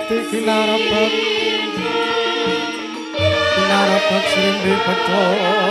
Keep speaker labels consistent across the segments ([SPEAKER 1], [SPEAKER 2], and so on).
[SPEAKER 1] Sakti kinarabak srimbi Betaya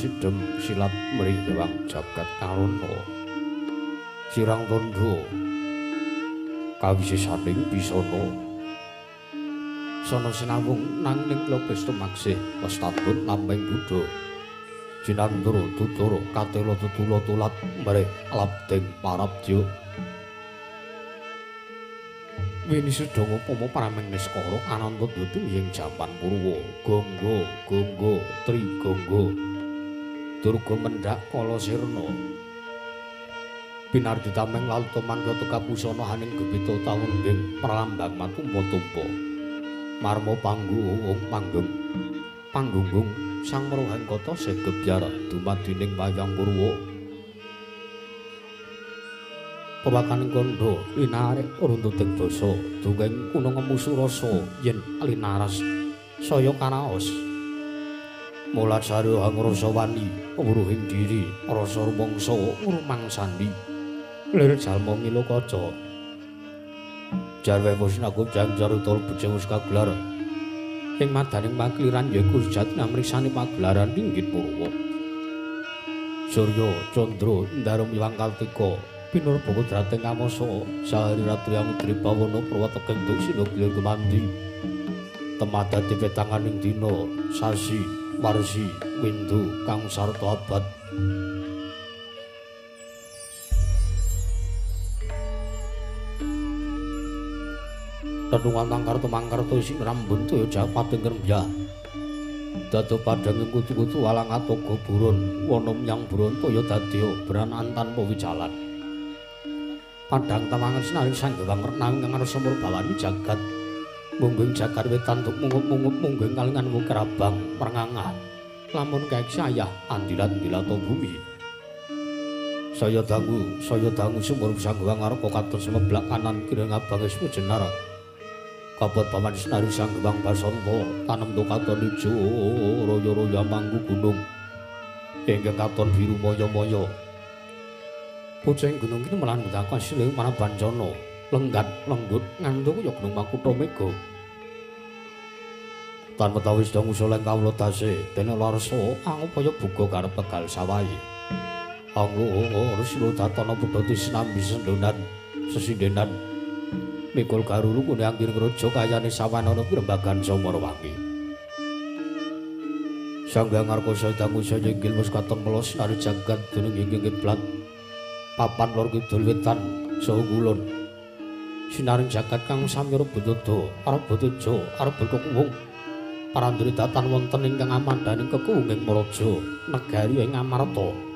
[SPEAKER 1] Sidem silat mrihewang jagat karana sirang tondo kawisesaning bisana sana sinawung nanging lopesta maksih wastadun lambeng Buddha jinandra tutara katela tutula tulat mrih labdeng parabja wini sedaya upama prameng niskara ananta dudu ing jaman purwa gangga gangga trigangga Durga mendhak kala sirna pinardi tameng lalta manggata kapusana haning gebita taungging pralambang matumpa-tumpa marma panggung panggeng panggunggung sang maruhang kata segebyar dumadining wayang purwa pawakaning kandha linarik runtuting basa dongeng kuna ngemusu rasa yen linaras saya karaos mulat sari hangrasa wani weruhing diri rasa rumangsa ngrumangsani lir jalma mila kaca jarwe wis naku janjar utawa bejewus kagelar ing madaning pakliran yaiku sejati namrisani pagelaran inggit purwa Surya Candra ndarum iwang kaltika pinurba kodrateng kamasa sahari ratri amudri bawana prawateking duksina glir kemandi temadati petanganing dina sasi warsi windu kang sarta abad Tenungan mangkarto ising rambun toya japating krembya dado padhang kutu-kutu walang atoga buron wana nyang buron toya dadi obranan tanpa wijalan padhang tamangan sinaring sanggewang nanging ngarsa murbawani jagat Mungging jagar wetan tuk mungup-mungup mungging kalingan mukrabang merengangah. Lamun kaek sayah andilat-dilato bumi. Saya dangu sumur sangguang arep katon semeblak kanan kira ngabang wis jenar. Kapot paman senari sangguang basanta tanem to katon ijo royo-royo manggu gunung. Ingkang katon biru moyo-moyo. Pucing gunung iki melandut akasile marang Bancana, lenggat lenggut ngandung ya gunung Makutha Mega. Tan metawi sedang usuleng kawula tasih dene larsa angupaya buka karep tegal sawayi. Anglo Ruslo Datana Budhati sinambi sendonan sesindenan mikul garulu kune angkir ngrojo kayane sawanana pirembagan Samarwangi. Sanggang Arkasa dangu saya inggil mus katon melos nari jagat dunung inggih kiblat papan lor kidul wetan saha kulon. Sinaring jagat kang samira Buddha arep Buddha arep berkekuwung parandri datan wonten ingkang amandhaning kekuwunging Maraja negari ing Amarta.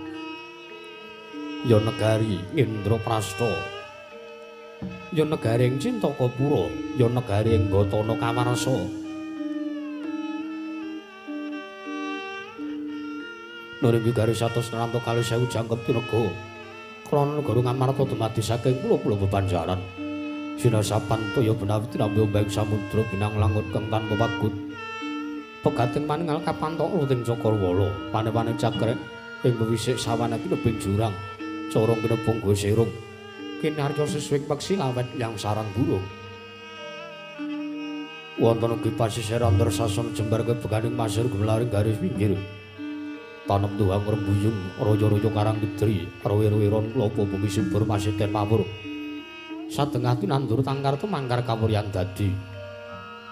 [SPEAKER 1] Ya negari Indraprastha, ya negari ing Cintakapura, ya negari ing Batana Kawarsa. Nurimbi garis 100 nanto kali 1000 jangkep tinaga. Krana negara Ngamarta dumadi saking pulo-pulo bebanjaran. Sinasapan toya benawi tinambi ombeng samudra binang langut kang tanpa pagut. Pegating paningal kapantok luting Cakrawala, pane-pane cakrek ing wisik sawana ki nebing jurang. Corong kinepung gue serung kinarya siswing peksi lawet yang sarang burung wonten ugi pasisir antarsasana jembar kebeganing pasir gemelaring garis pinggir tanem tuwang rembuyung royo-royo karang gedri arwir-wiron lopo bumi subur pasiten mawur satengah tinandur tangkar tumangkar kawuryan dadi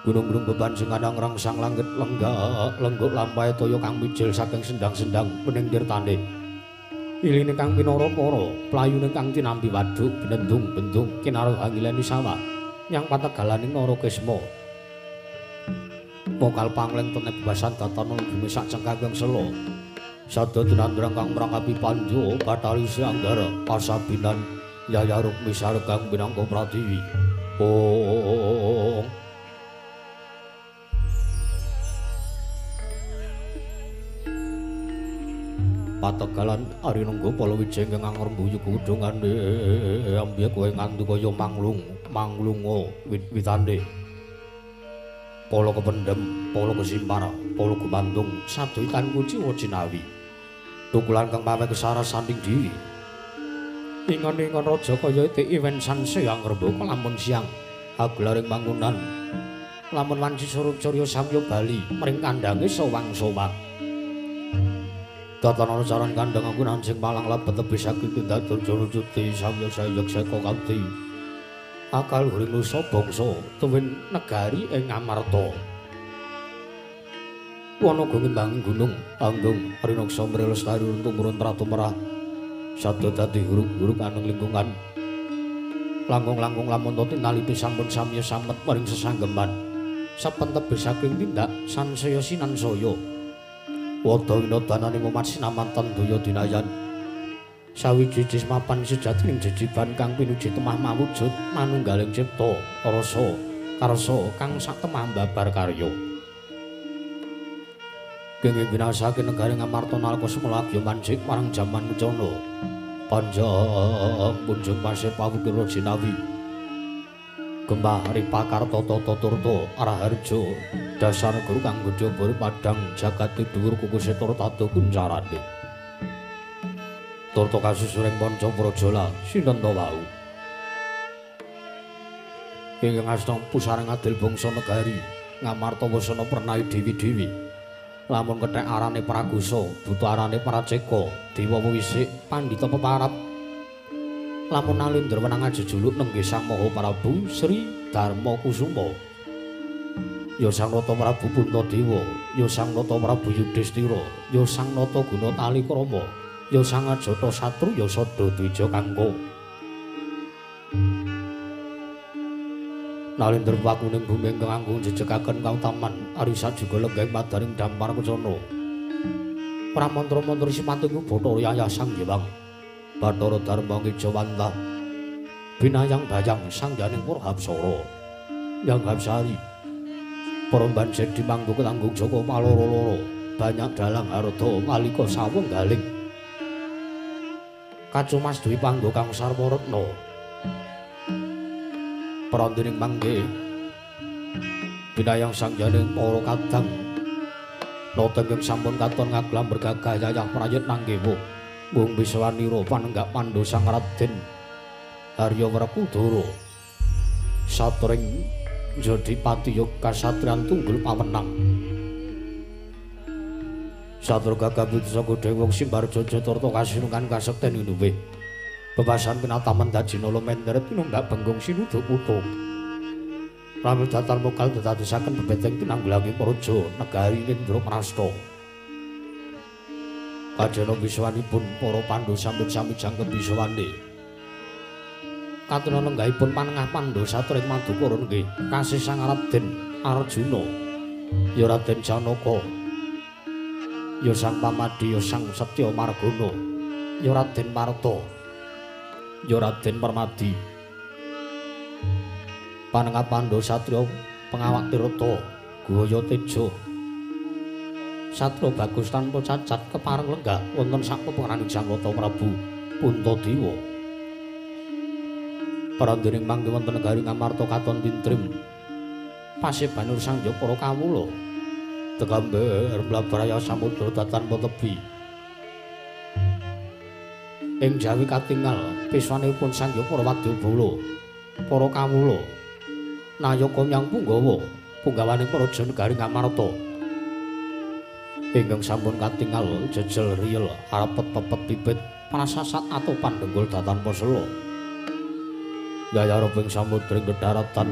[SPEAKER 1] gunung-gunung beban sing kadang rangsang langit lengguk lampahe toya kang mijil saking sendang-sendang pening tirtane iline kang pinara-para, playune kang tinambi wadhuk binendung-bendung kinaruh angileni sawah nyang pategalaning Narakesma. Mokal pangleng tenep bebasan datana bumi sak cengkang selo. Sada tinandrang kang mrangapi Pandhawa Bathari Sanggara pasabinan Yaya Rukmi saregang minangka Pratiwi. Om Pategalan ari nunggu Palawijeng kang ngrembuyuk kudungane ambiya kowe nganti kaya manglunga wit-witane pala kependhem pala kesimpar pala gumantung sadoitan kuciwa cinawi tukulan kang pameh kesara sanding diri ingon-ingon raja kaya iwen sanse angrembaka lamun siang agelaring bangunan lamun wanci surup surya samya bali mring kandange sowang-sowang Tatana saran kandhang aku nancing malang labet tebi saking tindak durjana cuti samya sayek seka kanthi akal huring nusa bangsa tuwin negari ing Amarta. Wanaga ngembanging gunung anggung rinaksa mrih lestari tumurun tratu merah sada dadi huruk-huruk aneng lingkungan langkung-langkung lamun to tinaliti sampun samya samet maring sesanggeman sapen tebi saking tindak sansaya sinansaya Wada winodananing umat sinamantan daya dinayan sawiji mapan sejatining jejiban kang pinuji temah mawujud manunggaling cipta rasa karsa kang satemah mbabar karya kenging binasake negari Ngamarta nalika semulagya mancik marang jaman Kencana panjang punjung pasir pawukira jinawi Gembah Ripakarta Tata Turta Araharja dasar guru kang gedhe bori padang jagate dhuwur kukuse Turtado kuncarane Turta kasusuring panca prajala sinten wau ingkang asta pusaring adil bangsa negari Ngamarta wasana pernai dewi-dewi lamun kethek arane Pragusa buta arane Praceka dewa wisik pandhita peparat lamun nalindra wenang jejuluk nenggih Sang Maha Prabu Sri Darma Kusuma ya Sang Nata Prabu Puntadewa ya Sang Nata Prabu Yudhistira ya Sang Nata Gunatali Krama ya Sang Ajata Satru ya Sada Dwija Kangka nalindra wakuning bumi ingkang anggung jejegaken kautaman arisa juga lenggeng madaning dampar Kencana pramantra-mantra sipating Bathara Yaya Sang Hyang Bathara Darma Ngijawantah binayang bayang sangganing Purhapsara Yang Hapsari para banjir dimanggo ketanggung Joko paloro-loro banyak dalang harta nalika sawenggaling kacumas duwi panggo kang sarwaretna prandening mangke binayang sangjaning para kadang noteng sampun katon ngaglam bergagah yayah prayit nanggewa mung biswanira panenggak Pandhu Sang Raden Harya Werkudara satring jadi patiya kasatriyan tunggul pamenang satru gagabut saka Dewang Simbarjo Jatarta kasinungan kasekten inuwe bebasan pinatamen dajinala menderet tinunggak benggong sinuduk utung pramedatan mokal dadosaken bebeteng tinanggulanging praja negari Indraprastha kajana biswanipun para Pandhu sampun sami jangkep biswane katuna nenggahipun panengah Pandhu satring Madukara nggih kasih Sang Raden Arjuna ya Raden Janaka ya Sang Pamadi ya Sang Setya Margana ya Raden Marta ya Raden Permadi panengah Pandhu satriya pengawak tirta Gaya Teja satria bagus tanpa cacat kepareng lenggah wonten sak pepenganing Sang Rata Prabu Puntadewa prandening mangke wonten negari Ngamarta katon tintrim pasibanur sang para kawula tegamber mlabraya samudra tanpa tebi ing jawi katingal piswanipun sang para wadyabala para kawula nayaka nyang Punggawa punggawaning praja negari Ngamarta ingkang sampun katingal jejel riyel arepet pepet pipit prasasat atupan denggul datan posela gayaruping samudring kedharatan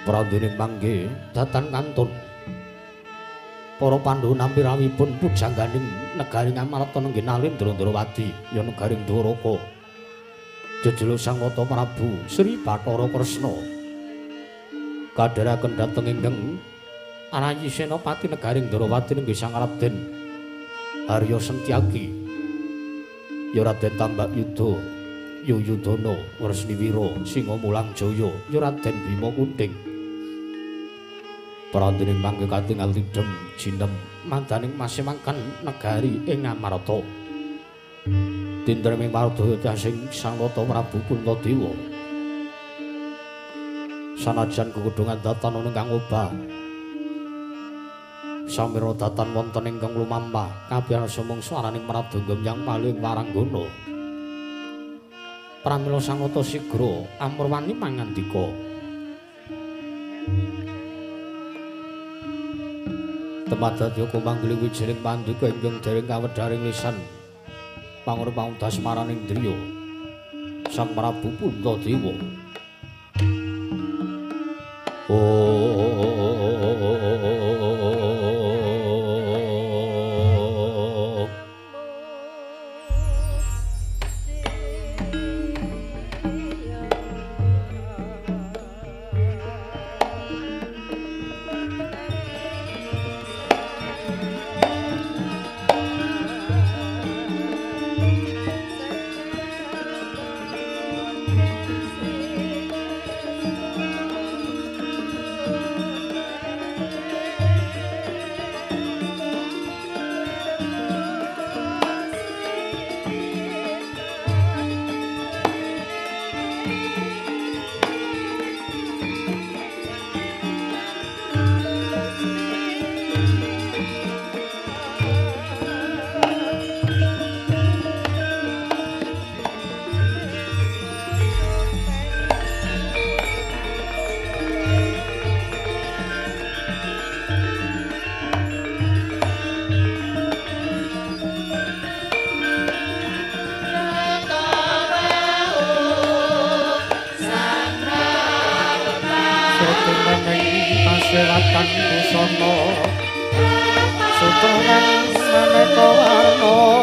[SPEAKER 1] prandening mangke datan kantun para Pandhu nampi rawipun pujangganing negari Ngamarta nenggih Nalendra-Ndrawadi ya negaring Dwaraka jejel Sang Rata Prabu Sri Bathara Kresna kadharaken dhateng ingkang Anayi Senopati negaring Ndrawadi nenggih Sang Raden Harya Sentyaki ya Raden Tambak Yudha Yuyudana Wresniwira Singa Mulang Jaya ya Raden Bima Kunting prandening mangke katingal tidhem jinem mandaning masemangkan negari ing Ngamarta dinten ing pardaya sing Sang Rata Prabu Puntadewa sanajan gegudungan datan ingkang obah samira datan wonten ingkang lumampah kabeh sumung swaraning mradangga yang paling waranggana pramila Sang Rata sigra amurwani mangandika temadadya kumanggli wijining pandika ingkang dereng kawedharing lisan pangurpaundas maraning driya Sang Prabu Puntadewa Selatan busana sutrangan maneka warna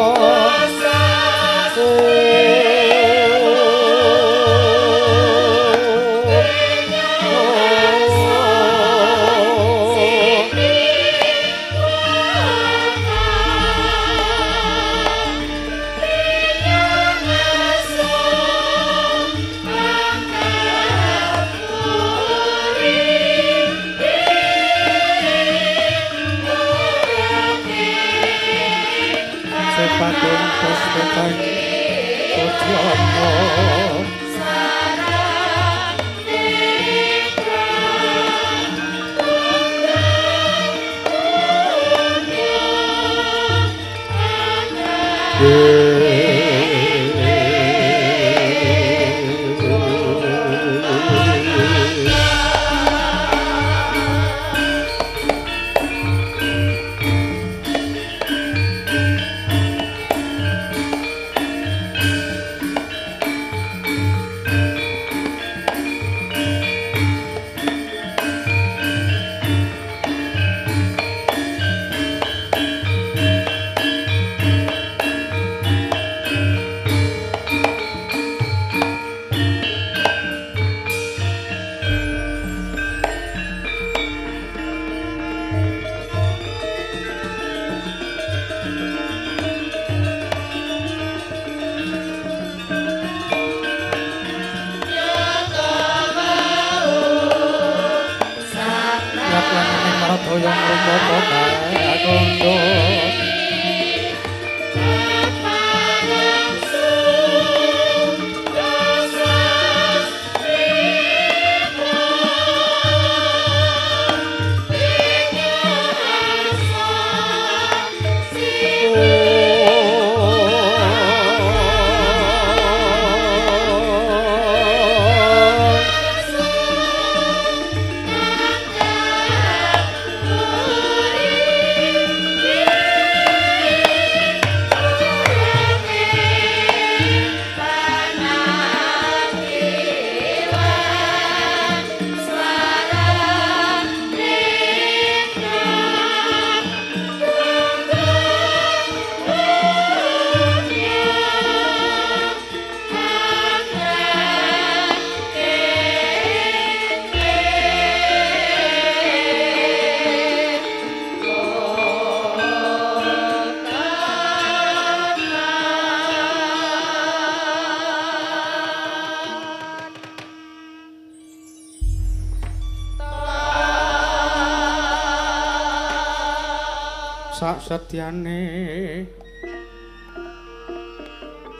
[SPEAKER 1] Sasetyane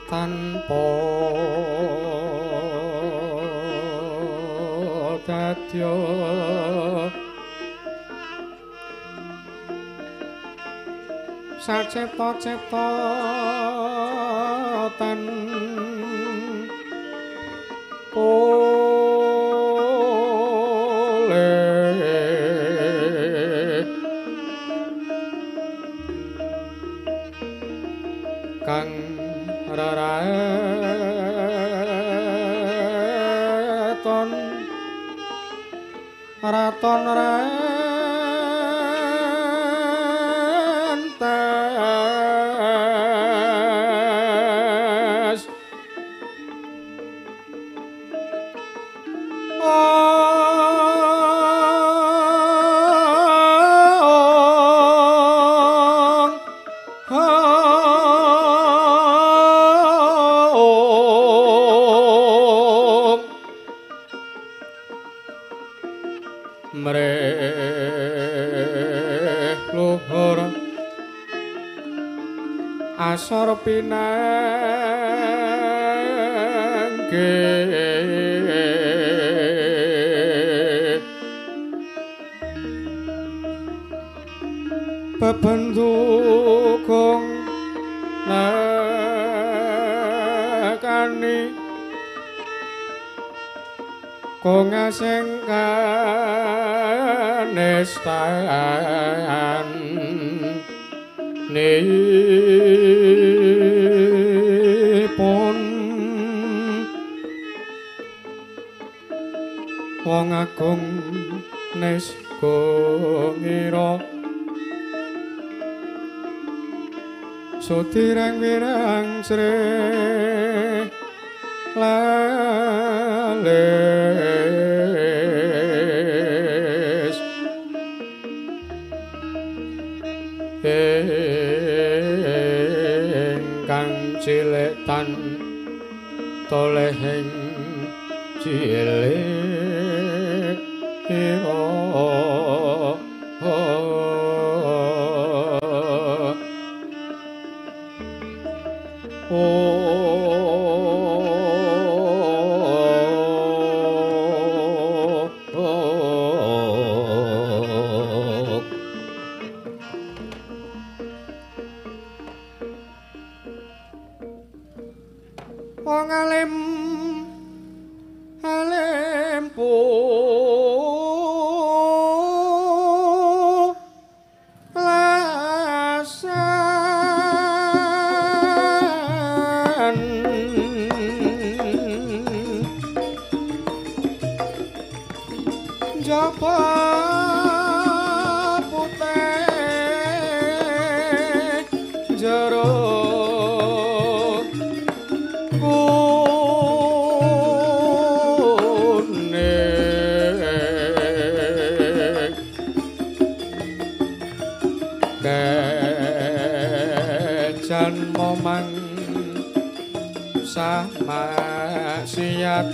[SPEAKER 1] tanpa dadya sacipta-cipta tan kang raton rentes luhur asor pinangge pependukung nekani kong asing kanistan nipun wong agung nesko ngira sutireng wirang sre lales ingkang cilik tan tolehing cilik oh wong alim pu lasan jaba putih jero kejan momang sama siat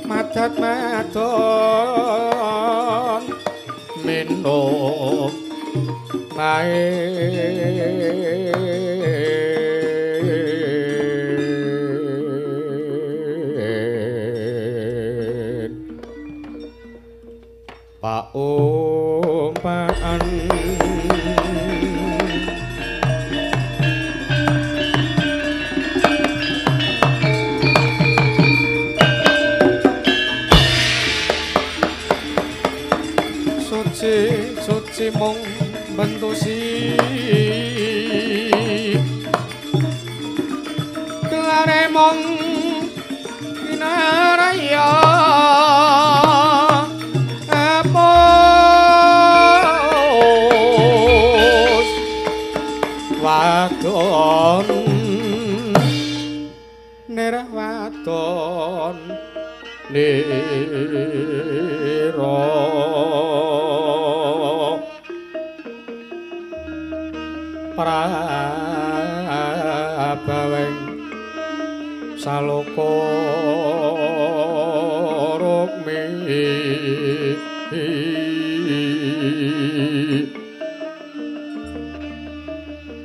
[SPEAKER 1] madat madon minum main paumpaan suci mung bentusi kelare mung kinaraya apos wadon nerah wadon nira prabaweng saloko rukmi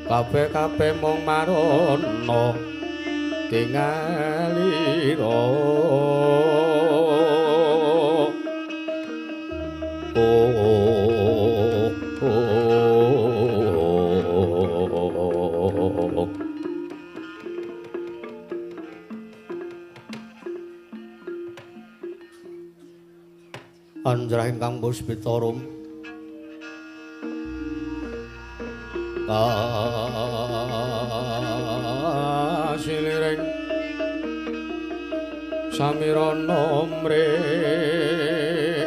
[SPEAKER 1] kabeh-kabeh mung marana tingalira Anjrah ingkang puspita rum kasiliring samirana mrih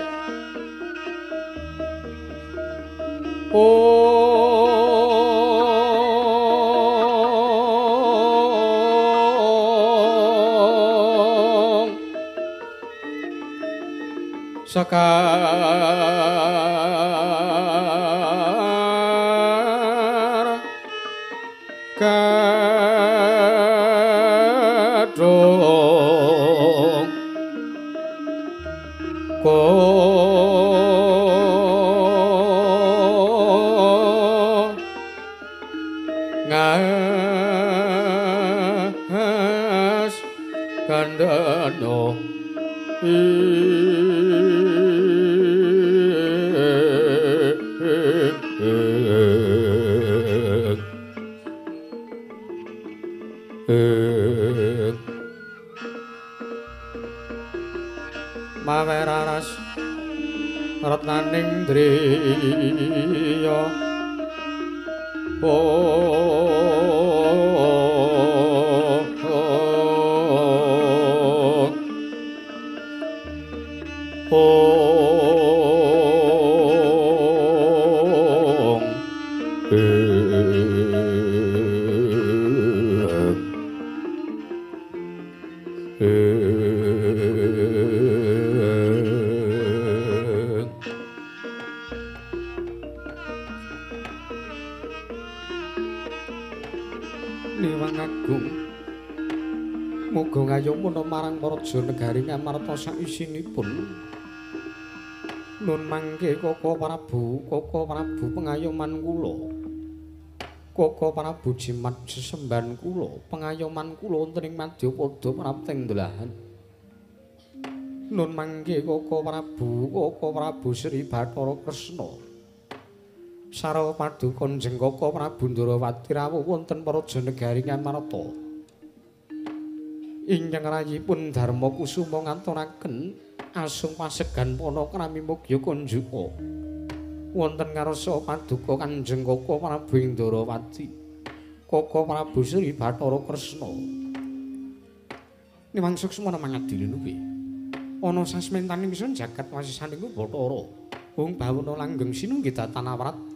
[SPEAKER 1] sekar kadung ko ngas kandhana maweraras retnaning driya Niwang Agung muga ngayomuna marang para janegari ngamarta sak isinipun nun mangke Koko Prabu pengayoman kula Koko Prabu jimat sesembahan kula pengayoman kula wonten ing Madyapada prapting dolahan nun mangke Koko Prabu Sri Bathara Kresna sarwa paduka Jeng Koko Prabu Ndarawati rawuh wonten para janegari ngamarta Ingkang rayipun Darma Kusuma ngaturaken asung pasegan Panakrami Mogya Kunjuka wonten ngarsa paduka Kanjeng Koko Prabu Indrawati Koko Prabu Sri Bathara Kresna niwang suksmana mangadilinu kuwi ana sasmentaning sun jagat wasisaning Bathara wong bawena langgeng sinunggih datanawrat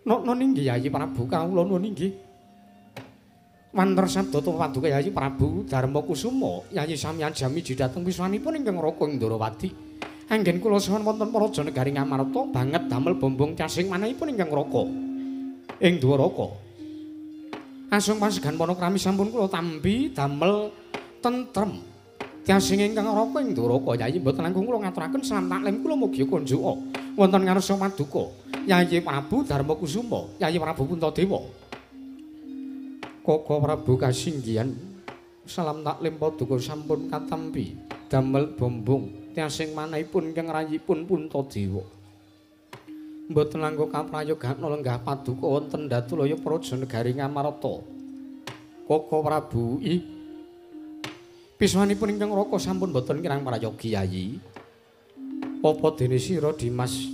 [SPEAKER 1] Nona ninggih Yayi Prabu kawula nona ninggih Wanter sabda paduka Yayi Prabu Darma Kusuma Yayi sami ajami dhateng wiswanipun ingkang Raka Indrawati anggen kula sawan wonten Praja Negari Ngamarta banget damel bombong casing manahipun ingkang Raka ing Dwaraka asung pasegan Panakrami sampun kula tampi damel tentrem tiasing ingkang Raka ing Dwaraka Yayi mboten langkung kula ngaturaken salam taklim kula mugi kunjuka wonten ngarsa paduka Yayi Prabu Darma Kusuma Yayi Prabu Puntadewa Koko Prabu kasinggihan salam taklim paduka sampun katampi damel bombong tiasing manahipun ingkang rayipun Puntadewa mboten langkung kaprayogana lenggah paduka wonten Datulaya Praja Negari Ngamarta Koko Prabu piswanipun ingkang Raka sampun boten kirang prayogi Yayi apa dene sira Dimas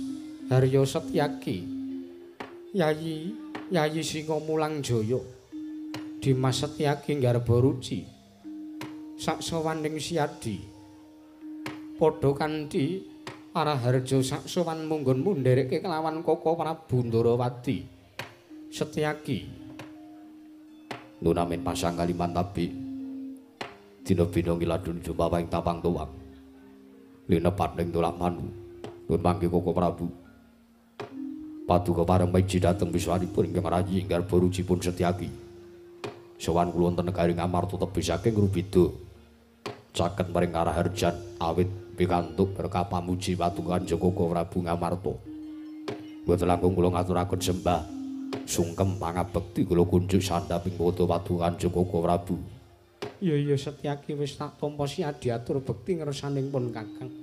[SPEAKER 1] Harya Setyaki Yayi Singa Mulang Jaya Dimas Setyaki Garba Ruci saksowaning Siadi padha kanthi Araharja saksowan munggon mundhereke kelawan Koko Prabu Ndrawati Setyaki nunamen pasang Kalimantabi dina bina ngiladun jumpawing tapang tuwang linepat ning tulak manu nun mangke Koko Prabu paduka pareng miji dhateng wiswanipun ingkang rayi Garba Ruci pun Setyaki sowan kula wonten negari Ngamarta tebih saking Rubida caket maring Araharjan awit pikantuk berkah pamuji paduka Kanjeng Koko Prabu Ngamarta mboten langkung kula ngaturaken sembah sungkem pangabekti kula kunjuk sandhaping poto paduka Kanjeng Koko Prabu iya Setyaki wis tak tampa siadi atur bekti ngersaning pun Kakang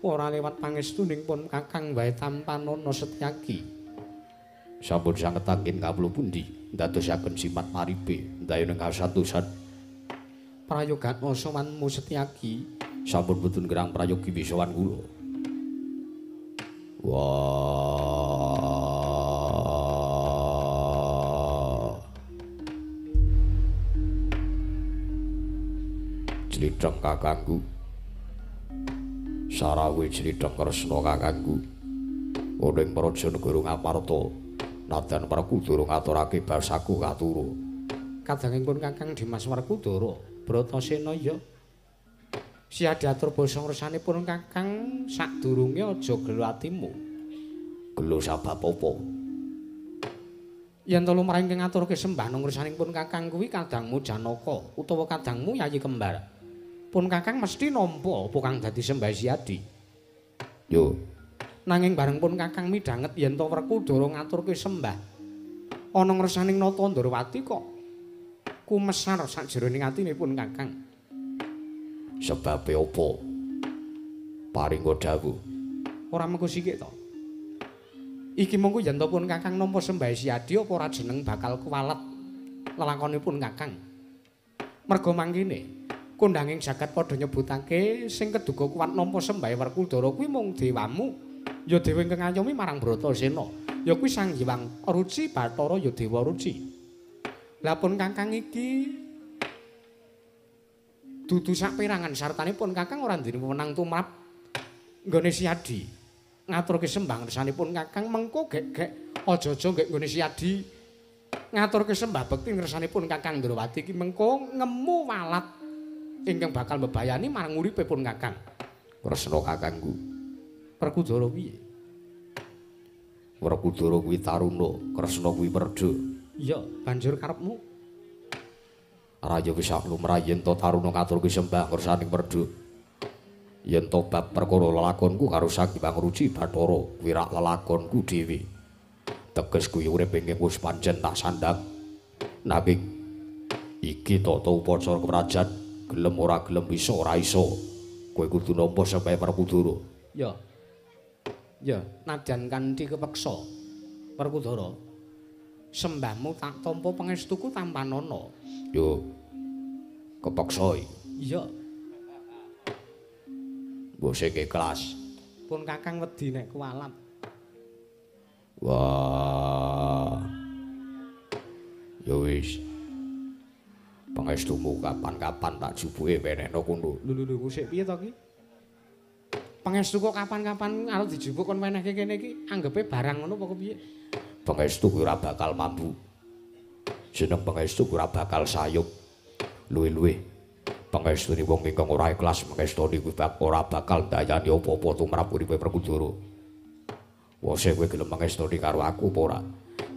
[SPEAKER 1] ora lewat pangestuning pun Kakang wae tampanana Setyaki sampun sanget anggen kawula pundi ndadosaken simat maripe dayana kasatusan prayogana sowanmu Setyaki sampun boten gerang prayogi wisawan kula wah Jlitheng kakangku Sarawe Jlitheng Kresna kakangku ana ing Praja Negara Ngamarta nadan Werkudara ngaturake basaku katuru kadangipun Kakang Dimas Werkudara Bratasena ya siadi atur basa ngresanipun Kakang sadurunge aja gelo atimu gelo sabab apa yen to lumrahing ngaturke sembah nang ngresanipun Kakang kuwi kadangmu Janaka utawa kadangmu Yayi Kembar pun Kakang mesti nampa apa kang dadi sembah siadi yo nanging bareng pun Kakang midhanget yen to Werkudara ngaturke sembah ana ngresaning nata Ndrawati kok kumesar sajroning atinipun Kakang sebabe apa paringga dawuh ora mengko sikik to iki mengko yen to pun Kakang nampa sembah siadi apa ora jeneng bakal kuwalet lelakonipun Kakang merga mangkene kondanging jagat padha nyebutake sing keduga kuwat nampa sembah Werkudara kuwi mung dewamu ya dewe ingkang ngayomi marang Bratasena ya kuwi Sang Hyang Ruci Bathara ya Dewa Ruci lah pun Kakang iki dudu saperangan sartanipun Kakang ora ndini wewenang tumrap nggone siadi ngaturke sembah ngersanipun Kakang mengko gek-gek aja-aja nggih nggone siadi ngaturke sembah bekti ngersanipun Kakang Ndrawati iki mengko ngemu walat ingkang bakal mbebayani marang uripipun Kakang Kresna kakangku Werkudara piye Werkudara kuwi taruna Kresna kuwi werda iya banjur karepmu raya wis lumrah yen to taruna ngaturke sembah ngersaning werda yen to bab perkara lelakonku karo Sang Hyang Ruci Bathara kuwi rak lelakonku dhewe teges kuwi urip ing wis pancen tak sandhang nanging iki tata upacara kerajaan gelem ora gelem bisa ora iso kowe kudu nampa sembah Werkudara ya nadyan kanthi kepeksa Werkudara sembahmu tak tampa pangestuku tampanana yo Kepeksa.
[SPEAKER 2] Iya.
[SPEAKER 1] Mbok sing kelas.
[SPEAKER 2] Pun Kakang wedi nek kualat.
[SPEAKER 1] Wah. Ya wis. Pangestumu kapan-kapan tak jupuke wenehno kono.
[SPEAKER 2] Lho sik piye to ki? Pangestu kok kapan-kapan arep dijupuk kon wenehke kene iki anggepe barang ngono apa kepiye?
[SPEAKER 1] Pangestu kuwi ora bakal mambu. Jeneng pangestu kuwi ora bakal sayup. Luwih-luwih pangestune wong ingkang ora ikhlas mangestoni kuwi ora bakal dayani apa-apa tumrap uripe Werkudara. Wose kowe gelem mangestoni karo aku apa ora?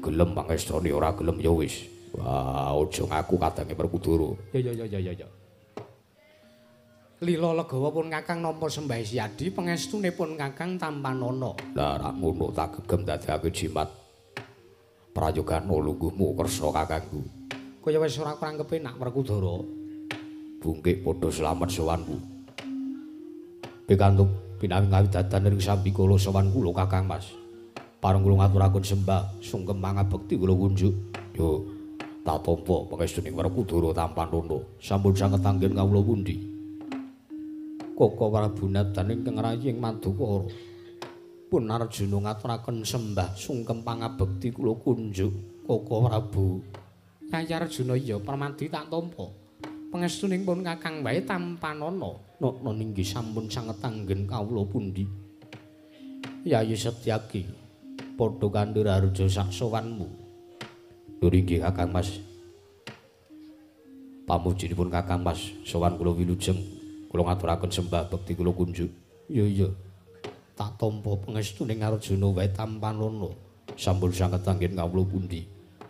[SPEAKER 1] Gelem mangestoni ora gelem ya wis. Wah, aja ngaku kadange Werkudara.
[SPEAKER 2] Ya. Lila Legawa pun Kakang nampa sembah siadi pangestune pun Kakang Tampanana.
[SPEAKER 1] Lah rak ngono tak gegem dadekake jimat. Prayogan lungguhmu kersa kakangku.
[SPEAKER 2] Kaya wis ora kurang kepenak Werkudara.
[SPEAKER 1] Bungkik padha slamet sowanku. Pikantuk pinawi ngawidadan ring sambikala sowan kula Kakang Mas. Pareng kula ngaturaken sembah sungkem mangabekti kula kunjuk. Yo tak tampa pangestuning Werkudara Tampanana sampun sanget anggen kawula pundi. Koko Prabu Nadan ingkang rayi ing Madukara. Pun Arjuna ngaturaken sembah sungkem pangabekti kula kunjuk Koko Prabu. Yayi Arjuna iya permadi tak tampa. Pangestuning pun Kakang wae Tampanana nana ninggih sampun sanget anggen kawula pundi. Yayi Setyaki padha kanthi harja sak sowanmu. Lho inggih Kakang Mas. Pamujinipun Kakang Mas sowan kula wilujeng kula ngaturaken sembah bekti kula kunjuk. Iya. Tak tampa pangestuning Arjuna wae Tampanana sampun sanget anggen kawula pundi.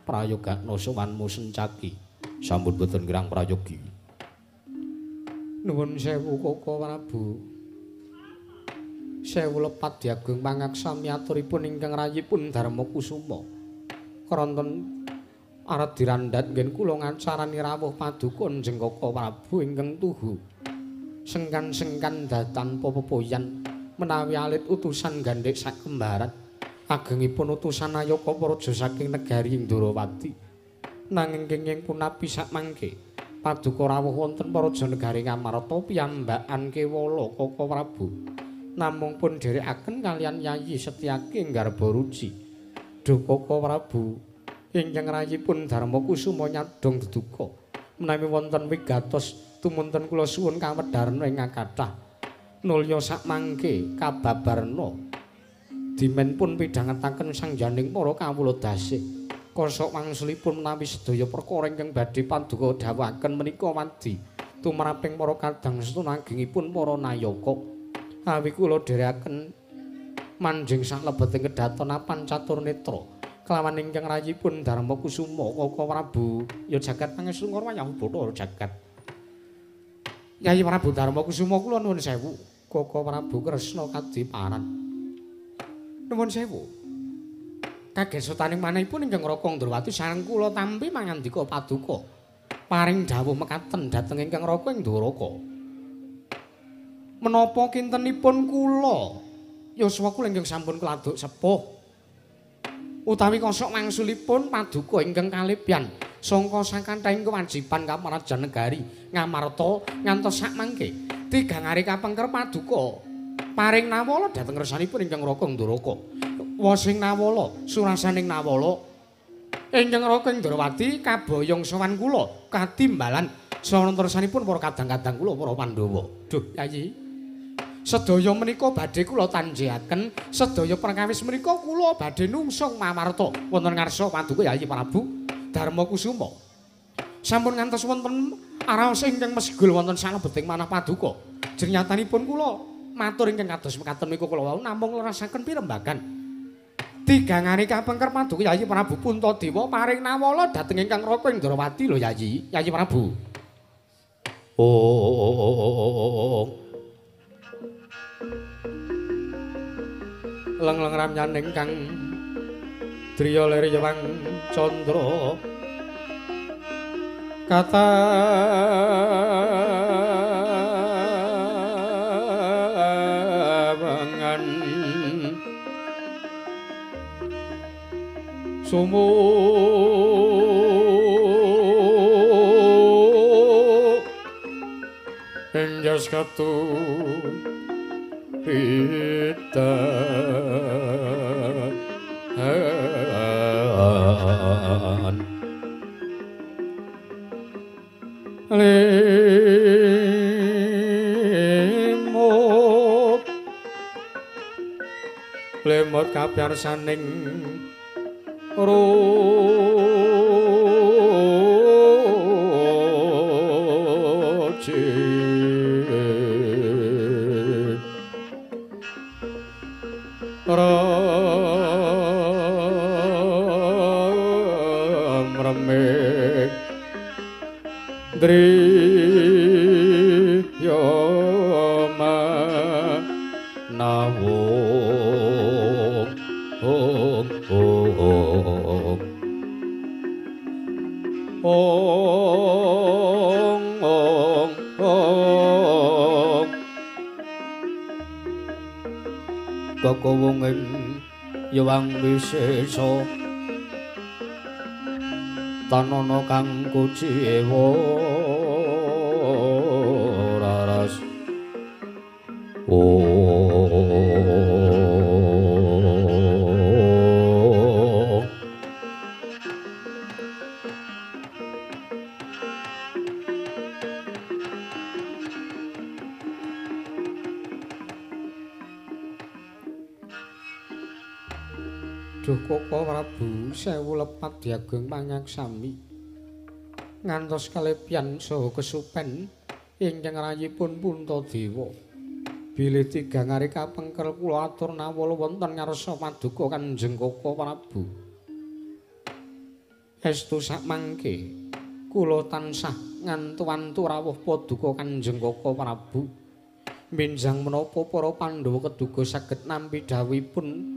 [SPEAKER 1] Prayogakna sowanmu Sencaki sampun boten kirang prayogi.
[SPEAKER 2] Nuwun sewu Koko Prabu. Sewu lepat diagung pangaksami aturipun ingkang rayipun Darma Kusuma. Kronten arep dirandhat ngen kula ngacarani rawuh paduka njeng Koko Prabu ingkang tuhu. Sengkan-sengkan tanpa pepoyan menawi alit utusan gandhek sak kembaran. Agengipun utusan Ayaka Praja saking negari Indrawati. Nanging kenging punapi sak mangke paduka rawuh wonten Praja negari Ngamarta piyambakan kewala Koko Prabu. Namung pun dherekaken kalian Yayi Setyaki Garba Ruci. Duh Koko Prabu ingkang rayipun Darma Kusuma nyadong deduka menawi wonten wigatos tumunten kula suwun kawedharna ing kathah. Nulya sak mangke kababarna dimen pun pidhangetaken sangjaning para kawula dasih. Kosok wangsulipun menawi sedaya perkara ingkang badhe paduka dawuhaken menika wadi tumraping para kadang setunagingipun para nayaka. Awi kula dherekaken manjing saklebeting kedatona Pancatur Netra kelawan ingkang rayipun Darma Kusuma Koko Prabu ya jagat pangestu wayah Bathara jagat. Yayi Prabu Darma Kusuma kula nuwun sewu. Koko Prabu Kresna Kadiparan. Nuwun sewu. Kagesutaning manahipun ingkang Raka Ndrawati sareng kula tampi mangandika paduka. Paring dawuh mekaten dhateng ingkang Raka ing Dwaraka. Menapa kintenipun kula yuswa kula ingkang sampun keladuk sepuh utawi kosok wangsulipun paduka ingkang kalebyan sangka sakanthahing kewajiban kamarajan negari Ngamarta ngantos sak mangke tigang ari kapengker paduka paring nawala dhateng resanipun ingkang Raka Ndwaraka. Wasing nawala surasaning nawala ingkang Raka Ndrawati kaboyong sowan kula katimbalan saha resanipun para kadang-kadang kula para Pandhawa. Duh Yayi, sedaya menika badhe kula tanjihaken, sedaya perkawis menika kula badhe nungsung mamarta wonten ngarsa paduka Yayi Prabu Darma Kusuma. Sampun ngantos wonten araos ingkang mesigul wonten salebeting manah paduka. Jernyatanipun kula matur ingkang kados mekaten menika kula wau namung ngrasaken pirembagan. Tigangane kapengker paduka Yayi Prabu Puntadewa paring nawala dhateng ingkang Raka Indrawati lho Yayi Prabu. Leng-leng ramyaning kang driya lir yewang candra katawangan sumuk Enjas katun Rita lemot kapyarsaning roci remek driya manawung ong kakawunging yawang wisesa tanana kang kuciwa raras Duh Koko Prabu sewu lepat diageng panyaksami ngantos kalepyan saha kesupen ingkang rayipun Puntadewa bilih tigang ari kapengker kula atur nawala wonten ngarsa paduka Kanjeng Koko Prabu estu sakmangke kula tansah ngantu-antu rawuh paduka Kanjeng Koko Prabu minjang menapa para Pandhawa keduga saged nampi dawuhipun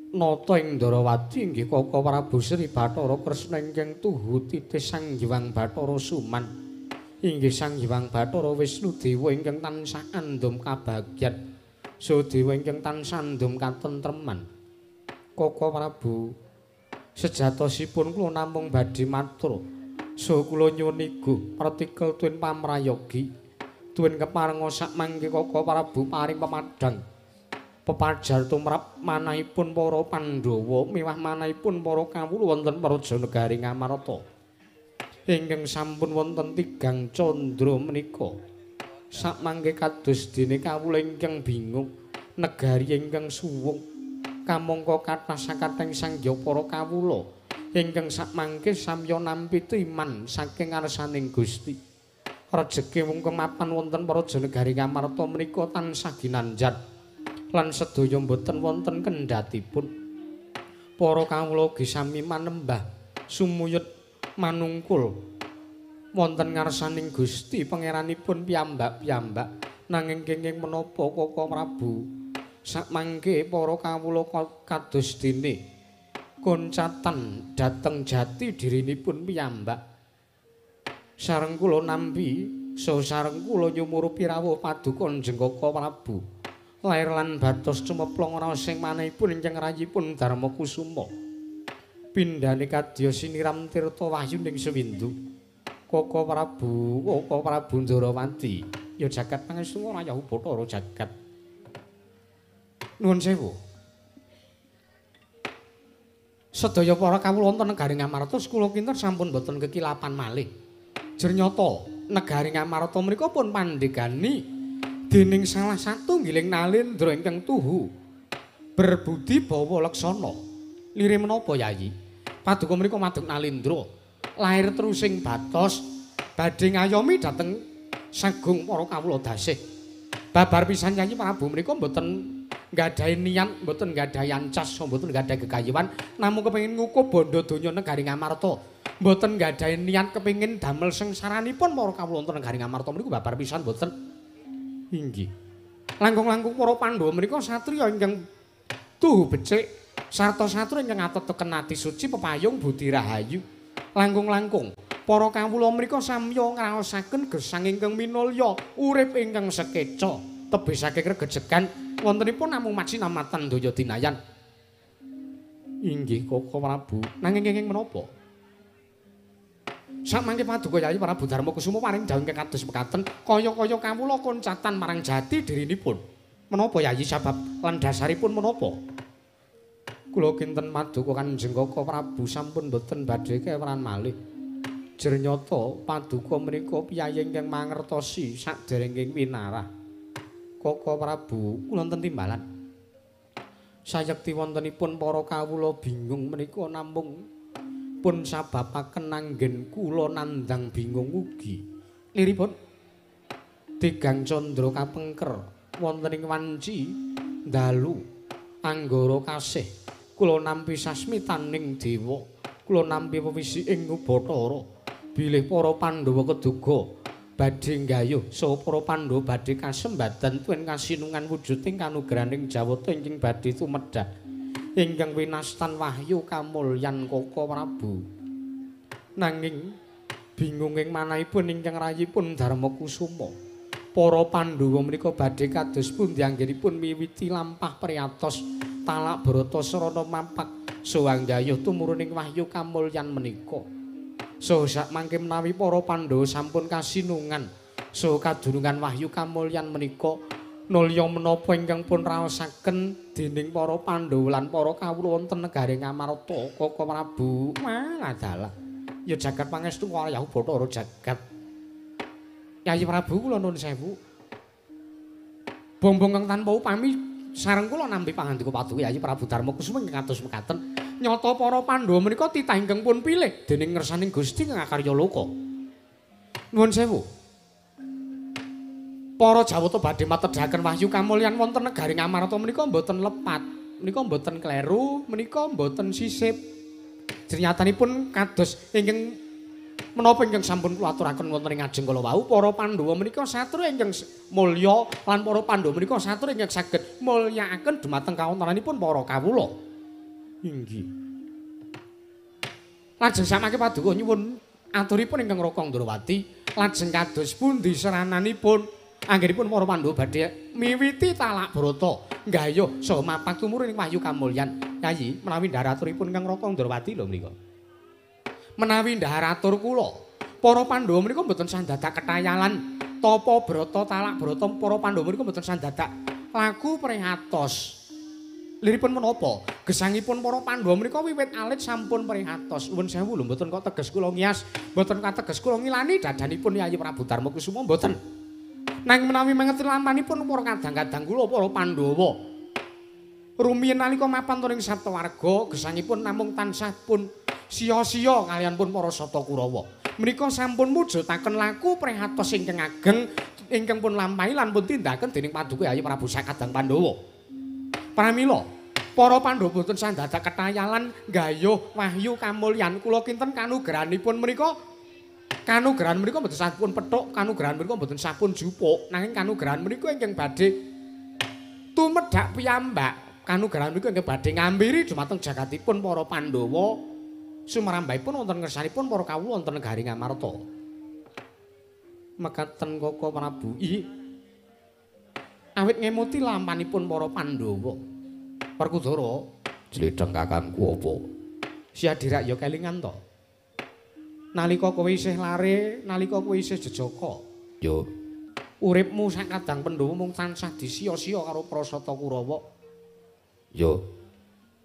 [SPEAKER 2] nata ing Ndarawati inggih Koko Prabu Sri Bathara Kresna ingkang tuhu titih Sang Hyang Bathara Suman inggih Sang Hyang Bathara Wisnu Dewa ingkang tansah andhum kabagyan saha dewa ingkang tansah andhum katentreman Koko Prabu sejatosipun kula namung badhe matur saha kula nyuwun igu artikel tuwin pamrayogi tuwin keparenga sakmangke Koko Prabu paring pemadhang pepajar tumrap manahipun para Pandhawa miwah manahipun para kawula wonten Praja Negari Ngamarta ingkang sampun wonten tigang candra menika sakmangke kados dene kawula ingkang bingung negari ingkang suwung kamangka kathah sakathing sangya para kawula ingkang sakmangke samya nampi iman saking ngarsaning Gusti rejeki mung kemapan wonten Praja Negari Ngamarta menika tansah ginanjar lan sedaya boten wonten kendhatipun para kawula ugi sami manembah sumuyut manungkul wonten ngarsaning Gusti pangeranipun piyambak-piyambak nanging kenging menapa Koko Prabu sakmangke para kawula kados dene koncatan dhateng jati dirinipun piyambak sareng kula nampi saha sareng kula nyumurupi rawuh paduka Kanjeng Koko Prabu lair lan batos cemeplong raos sing manahipun ingkang rayipun Darma Kusuma pindhane kadya siniram tirta wahyuning sewindu Koko Prabu Ndarawati ya jagat pangestu rayahu Bathara jagat nuwun sewu sedaya para kawula wonten negari Ngamarta kula kinten sampun boten kekilapan malih jernyata negari Ngamarta menika pun pandegani dening salah satunggiling Nalendra ingkang tuhu berbudi bawa leksana. Lire menapa Yayi? Paduka menika madhep Nalendra lair terusing batos badhe ngayomi dhateng sagung para kawula dasih. Babar pisan Yayi Prabu menika mboten nggadahi niat, mboten nggadahi ancas, mboten nggadahi gegayuhan, namung kepengin ngukuh bondo donya negari Ngamarta. Mboten nggadahi niat kepengin damel sengsaranipun para kawula wonten negari Ngamarta menika babar pisan mboten. Inggih. Langkung-langkung para Pandhawa menika satriya ingkang tuhu becik sarta satria ingkang atuteken ati suci pepayung budi rahayu. Langkung-langkung para kawula menika samya ngraosaken gesang ingkang minulya, urip ingkang sekeca, tebih saking regejegan wontenipun namung majinamatan daya dinayan. Inggih Koko Prabu, nanging kenging menapa? Samangke paduka Yayi Prabu Darma Kusuma paring dawuh ingkang kados mekaten, kaya-kaya kawula koncatan marang jati dirinipun. Menapa Yayi sabab lan dasaripun menapa? Kula kinten Paduka Kanjeng Kaka Prabu sampun boten badhe kewaran malih. Jernyata Paduka menika piyayi ingkang mangertosi saderenging winarah. Kaka Prabu kula wonten timbalan. Sayekti wontenipun para kawula bingung menika namung pun sababaken anggen kula nandang bingung ugi. Liripun Tigang Candra kapengker wonten ing wanci dalu anggara kasih kula nampi sasmitaning dewa kula nampi pewisi ing Bathara bilih para Pandhawa keduga badhe nggayuh saha para Pandhawa badhe kasembadan tuwin kasinungan wujuding kanugrahaning Jawata ingkang badhe tumedhah ingkang winastan wahyu kamulyan Kaka Prabu. Nanging bingunging manahipun ingkang rayipun Darma Kusuma. Para Pandhawa menika badhe kados pundi anggenipun miwiti lampah priyatos talak brata srana mapak saha nggayuh tumuruning wahyu kamulyan menika. Saha sakmangke menawi para Pandhawa sampun kasinungan saha kadurungan wahyu kamulyan menika nulya menapa ingkang pun raosaken dening para Pandhawa lan para kawula wonten negaring Amarta Kaka Prabu. Adalah ya jagat pangestu Wayahu Bathara jagat. Yayi Prabu kula nuwun sewu. Bombong kang tanpa upami sareng kula nampi pangandika Paduka Yayi Prabu Darma Kusuma ingkang kados mekaten. Nyata para Pandhawa menika titah ingkang pun pilih dening ngersaning Gusti kang akarya loka. Nuwun sewu. Para Jawata badhe matedhaken wahyu kamulyan wonten negaring Amarta menika mboten lepat, menika mboten kleru, menika mboten sisip. Jernyatanipun kados ingkang menapa ingkang sampun kula aturaken wonten ing ajeng kala wau, para Pandhawa menika satur ingkang mulya lan para Pandhawa menika satur ingkang saged mulyakaken dhumateng kawontenanipun para kawula. Inggih. Lajeng samangke Paduka nyuwun aturipun ingkang Raka Ndrawati, lajeng kados pundi serananipun anggenipun para Pandhawa badhe miwiti talak brata nggayuh saha mapak tumuruning wahyu kamulyan. Yayi, menawi ndharaturipun ingkang Raka Ndrawati lho menika. Menawi ndharatur kula, para Pandhawa menika mboten sandadak ketayalan tapa brata talak brata para Pandhawa menika mboten sandadak laku prihatos. Liripun menapa? Gesangipun para Pandhawa menika wiwit alit sampun prihatos. Nuwun sewu lho mboten kok teges kula ngias, mboten kateges kula ngilani dadanipun Yayi Prabu Darma Kusuma mboten. Nanging menawi mangeti lampanipun para kadang-kadang kula para Pandhawa rumiyin nalika mapan turing Saptawarga gesangipun namung tansah pun sia-sia kaliyan pun para Sata Kurawa. Menika sampun mujudaken laku prihatos ingkang ageng ingkang pun lampahi lan pun tindaken dening Paduka Yayi Prabu Sakadang Pandhawa. Pramila para Pandhawa boten sandadak ketayalan nggayuh wahyu kamulyan kula kinten kanugrahanipun menika. Kanugrahan menika mboten sampun pethuk, kanugrahan menika mboten sampun jupuk, nanging kanugrahan menika ingkang badhe tumedhak piyambak. Kanugrahan menika ingkang badhe ngampiri dhumateng jagatipun para Pandhawa sumrambahipun wonten ngersanipun para kawula wonten negaring Amarta. Mekaten Kaka Prabu. Awit ngemuti lampanipun para Pandhawa. Werkudara, jledheng kakangku apa? Siadirak ya kelingan to. Nalika kowe isih lare, nalika kowe isih jejaka. Yo. Uripmu sakadang Pandhawa mung tansah disia-sia karo Prasata Kurawa. Yo.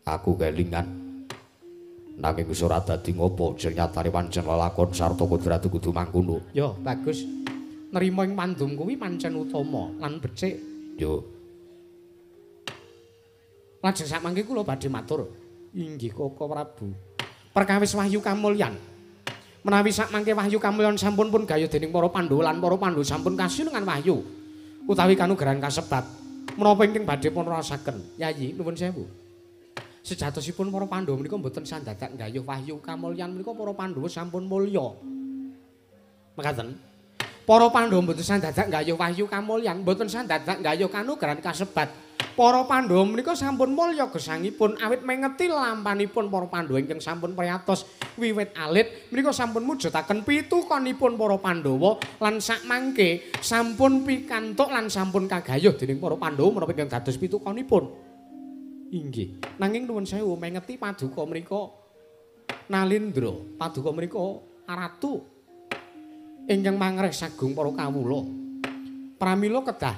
[SPEAKER 2] Aku kelingan. Nanging wis ora dadi ngopo jernyatane pancen lelakon sarta kodratu kudu mangkono. Yo, bagus. Nrima ing pandum kuwi pancen utama lan becik. Yo. Lajeng sakmangke kula badhe matur. Inggih Kaka Prabu. Perkawis wahyu kamulyan. Menawi sakmangke wahyu kamulyan sampun pun gayuh dening para Pandhawa lan para Pandhawa sampun kasinungan wahyu utawi kanugrahan kasebat. Menapa ingkang badhe pun rasaken? Yayi, nuwun sewu. Sejatosipun para Pandhawa menika mboten sandadak gayuh wahyu kamulyan menika para Pandhawa sampun mulya. Mekaten. Para Pandhawa mboten sandadak gayuh wahyu kamulyan, mboten sandadak gayuh kanugrahan kasebat. Para Pandhawa menika sampun mulya gesangipun awit mengeti lampanipun para Pandhawa ingkang sampun priyatos wiwit alit menika sampun mujudaken pitukonipun para Pandhawa lan sakmangke sampun pikantuk lan sampun kagayuh dening para Pandhawa menapa ingkang dados pitukonipun. Inggih. Nanging nuwun sewu mengeti Paduka menika Nalindra, Paduka menika Ratu ingkang mangreh sagung para kawula. Pramila kedah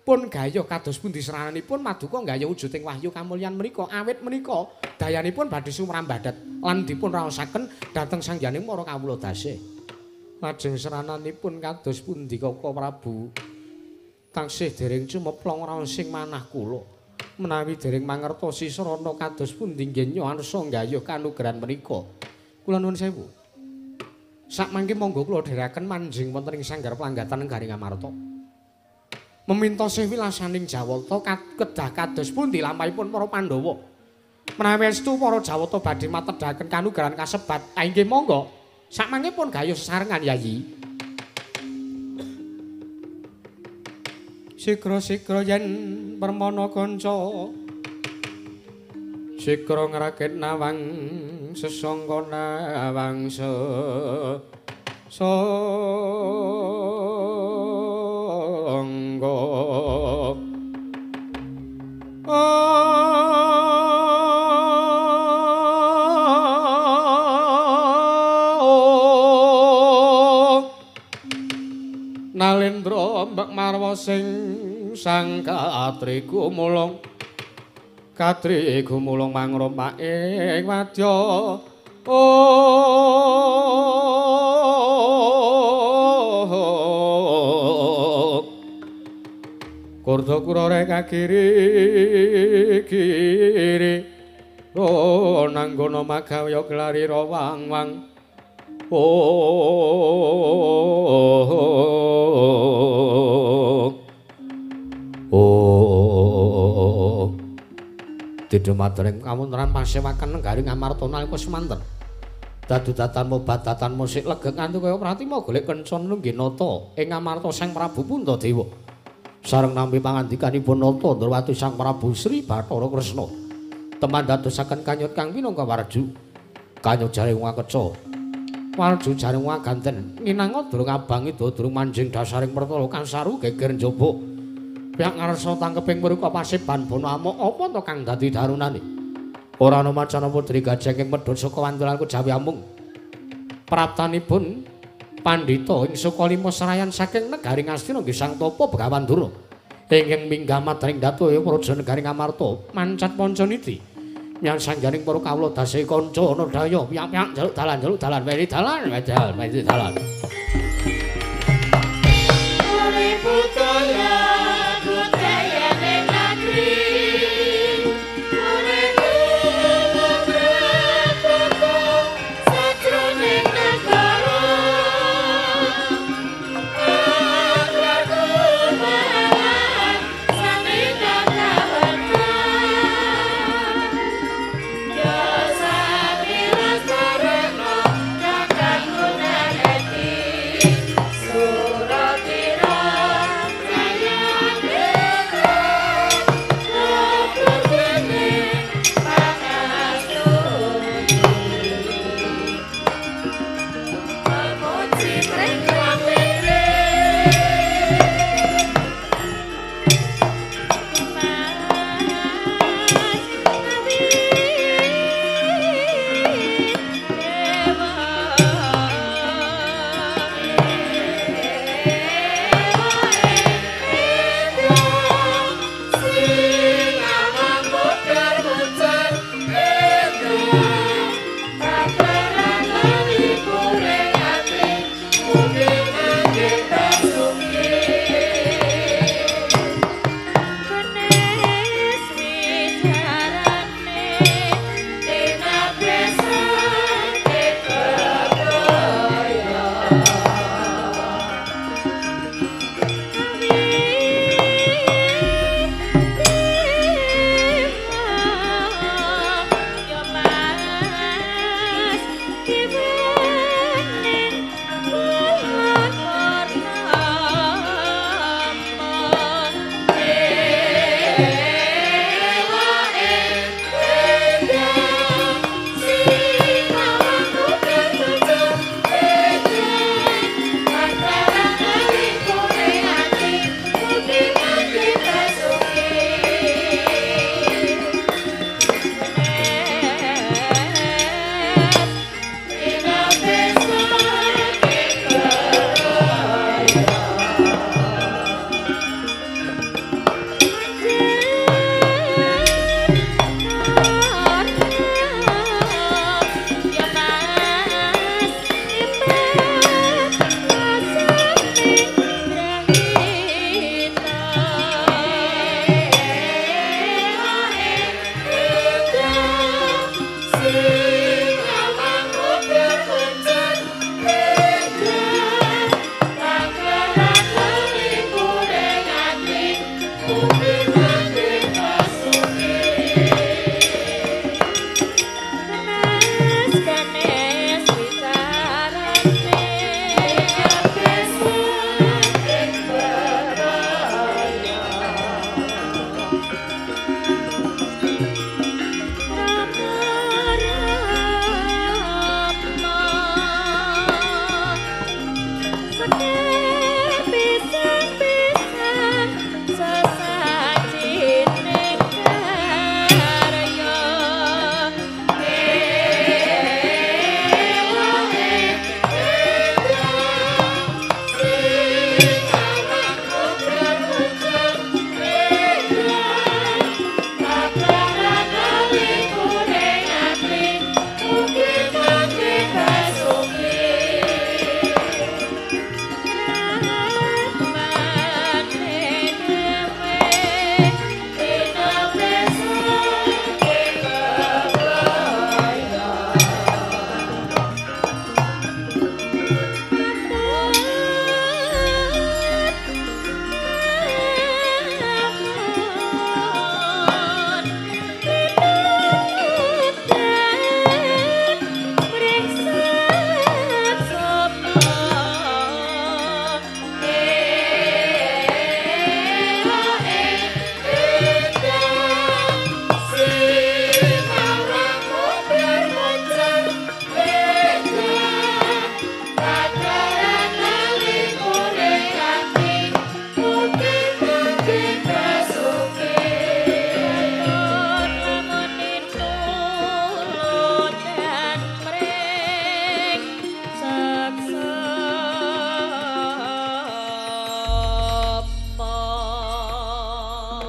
[SPEAKER 2] pun gaya kados pundi serananipun Maduka gaya wujuding wahyu kamulyan menika awit menika dayanipun badhe sumrambadat lan dipun raosaken dhateng sangjaning para kawula dasih. Lajeng serananipun kados pundi Kaka Prabu taksih dereng cumeplong raosing manah kula menawi dereng mangertosi sarana kados pundi nggih nyoansa gayuh kanugrahan menika. Kula nuwun sewu. Sakmangke monggo kula dherekaken manjing wonten ing sanggar planggatan Garing Amarta. Meminta sih wilasaning Jawata kedah kados pundi lampahipun para Pandhawa. Menawi estu para Jawata badhe matedhaken kanugrahan kasebat, inggih monggo. Sakmangke pun gayuh sesarengan Yayi. Sigra-sigra yen permana kanca sigra ngrakit nawang sesangka nawang sangga Nalendra mbek marwa sing sang katri gumulung mangrompaking wadya Kurda kurare kagiri nanggana magawya kelari wang-wang Didumateng kawontenan pasewaken Garing Amarta nalika semanten. Dadudatan mobadatan musik legeng nganti kaya pratima golek kencan nunggih nata ing Amarta Sang Prabu Puntadewa. Sareng nampi pangandikanipun nata Ndrawati Sang Prabu Sri Bathara Kresna. Teman dadosaken kanyut kang pinangka warju. Kanyut jaring wakeca. Warju jaring waganten nginanga durung abangi durung manjing dasaring pertala kang saru geger njaba. Pihak ngarsa tangkeping mriku pasiban bono amuk apa to kang dadi darunane. Ora ana macana putri gajeng ing medhot saka wantulanku Jawi Amung. Praptanipun pandhita ing Sukalima serayan saking negaring Astina nggih Sang Tapa Begawandura. Ingkang minggah matring datuya praja Negaring Amarta mancat Pancaniti. Nyang sangganing para kawula dasih kanca ana daya piyak-piyak jaluk dalan wedi dalan.